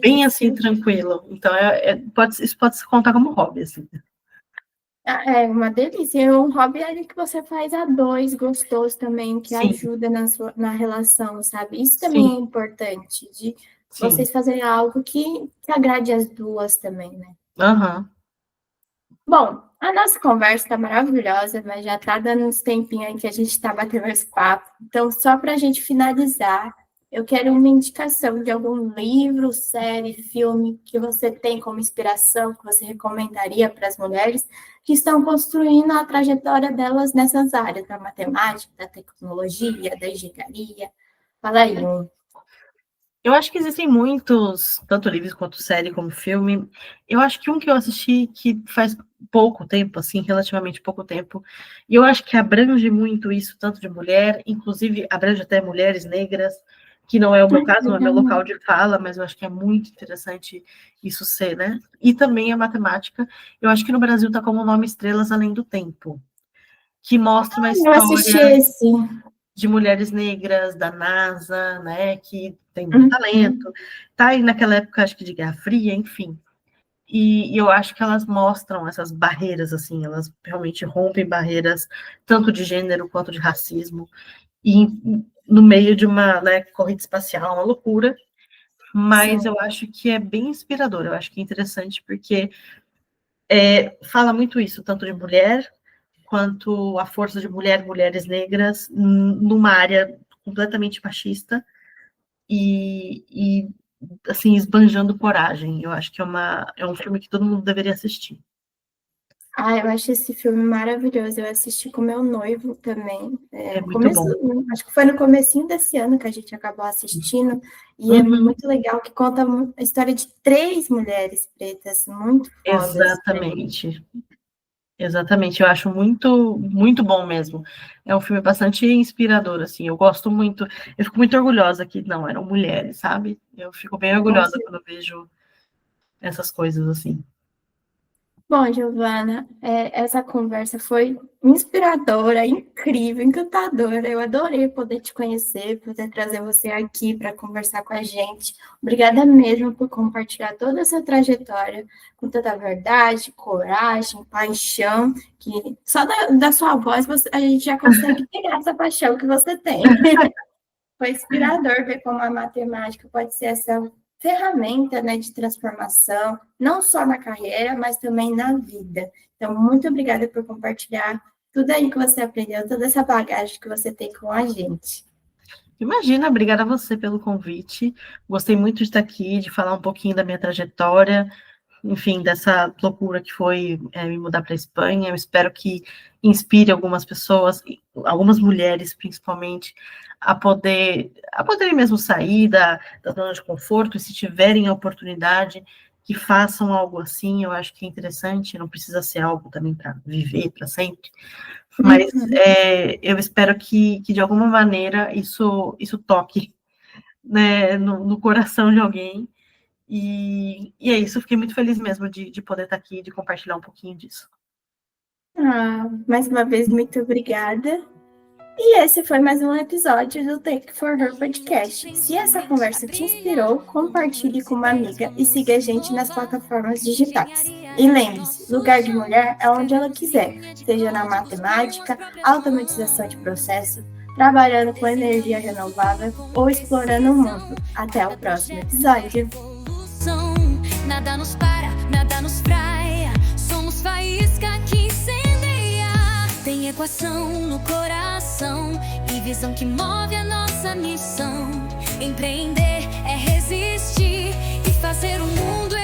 bem assim, tranquilo. Então, isso pode se contar como hobby, assim.
É uma delícia. É um hobby ali que você faz a dois, gostoso também, que ajuda na relação, sabe? Isso também é importante, de vocês fazerem algo que agrade as duas também, né? Bom, a nossa conversa está maravilhosa, mas já está dando uns tempinhos aí que a gente está batendo esse papo. Então, só para a gente finalizar, eu quero uma indicação de algum livro, série, filme que você tem como inspiração, que você recomendaria para as mulheres que estão construindo a trajetória delas nessas áreas, da matemática, da tecnologia, da engenharia. Fala aí.
Eu acho que existem muitos, tanto livros quanto série, como filme. Eu acho que um que eu assisti que faz pouco tempo, assim, relativamente pouco tempo, e eu acho que abrange muito isso, tanto de mulher, inclusive abrange até mulheres negras, que não é o meu caso, não é meu local de fala, mas eu acho que é muito interessante isso ser, né? E também a matemática. Eu acho que no Brasil está como nome Estrelas Além do Tempo, que mostra uma história...
Eu assisti esse.
De mulheres negras, da NASA, né, que tem muito talento, tá aí naquela época, acho que de Guerra Fria, enfim. E eu acho que elas mostram essas barreiras, assim, elas realmente rompem barreiras, tanto de gênero quanto de racismo, e no meio de uma, né, corrida espacial, uma loucura, mas eu acho que é bem inspirador, eu acho que é interessante, porque fala muito isso, tanto de mulher, quanto a força de mulheres negras numa área completamente machista e assim, esbanjando coragem. Eu acho que é um filme que todo mundo deveria assistir.
Eu acho esse filme maravilhoso. Eu assisti com meu noivo também.
É muito bom.
Acho que foi no comecinho desse ano que a gente acabou assistindo. E é muito legal, que conta a história de 3 mulheres pretas, muito fodas.
Exatamente. Exatamente, eu acho muito, muito bom mesmo. É um filme bastante inspirador, assim, eu gosto muito, eu fico muito orgulhosa que não eram mulheres, sabe? Eu fico bem orgulhosa quando eu vejo essas coisas, assim.
Bom, Giovana, essa conversa foi inspiradora, incrível, encantadora. Eu adorei poder te conhecer, poder trazer você aqui para conversar com a gente. Obrigada mesmo por compartilhar toda essa trajetória com toda a verdade, coragem, paixão, que só da sua voz a gente já consegue pegar essa paixão que você tem. Foi inspirador ver como a matemática pode ser essa ferramenta, né, de transformação, não só na carreira, mas também na vida. Então, muito obrigada por compartilhar tudo aí que você aprendeu, toda essa bagagem que você tem com a gente.
Imagina, obrigada a você pelo convite. Gostei muito de estar aqui, de falar um pouquinho da minha trajetória, enfim, dessa loucura que foi me mudar para a Espanha. Eu espero que inspire algumas pessoas, algumas mulheres principalmente, a poderem mesmo sair da zona de conforto, e se tiverem a oportunidade, que façam algo assim. Eu acho que é interessante, não precisa ser algo também para viver para sempre, mas eu espero que de alguma maneira isso toque, né, no coração de alguém. E é isso, fiquei muito feliz mesmo de poder estar aqui, de compartilhar um pouquinho disso.
Mais uma vez, muito obrigada. E esse foi mais um episódio do Tech for Her Podcast. Se essa conversa te inspirou, compartilhe com uma amiga e siga a gente nas plataformas digitais. E lembre-se, lugar de mulher é onde ela quiser, seja na matemática, automatização de processo, trabalhando com energia renovável ou explorando o mundo. Até o próximo episódio.
Nada nos para. nada nos praia, somos faísca que incendeia. Tem equação no coração e visão que move a nossa missão. Empreender é resistir e fazer o mundo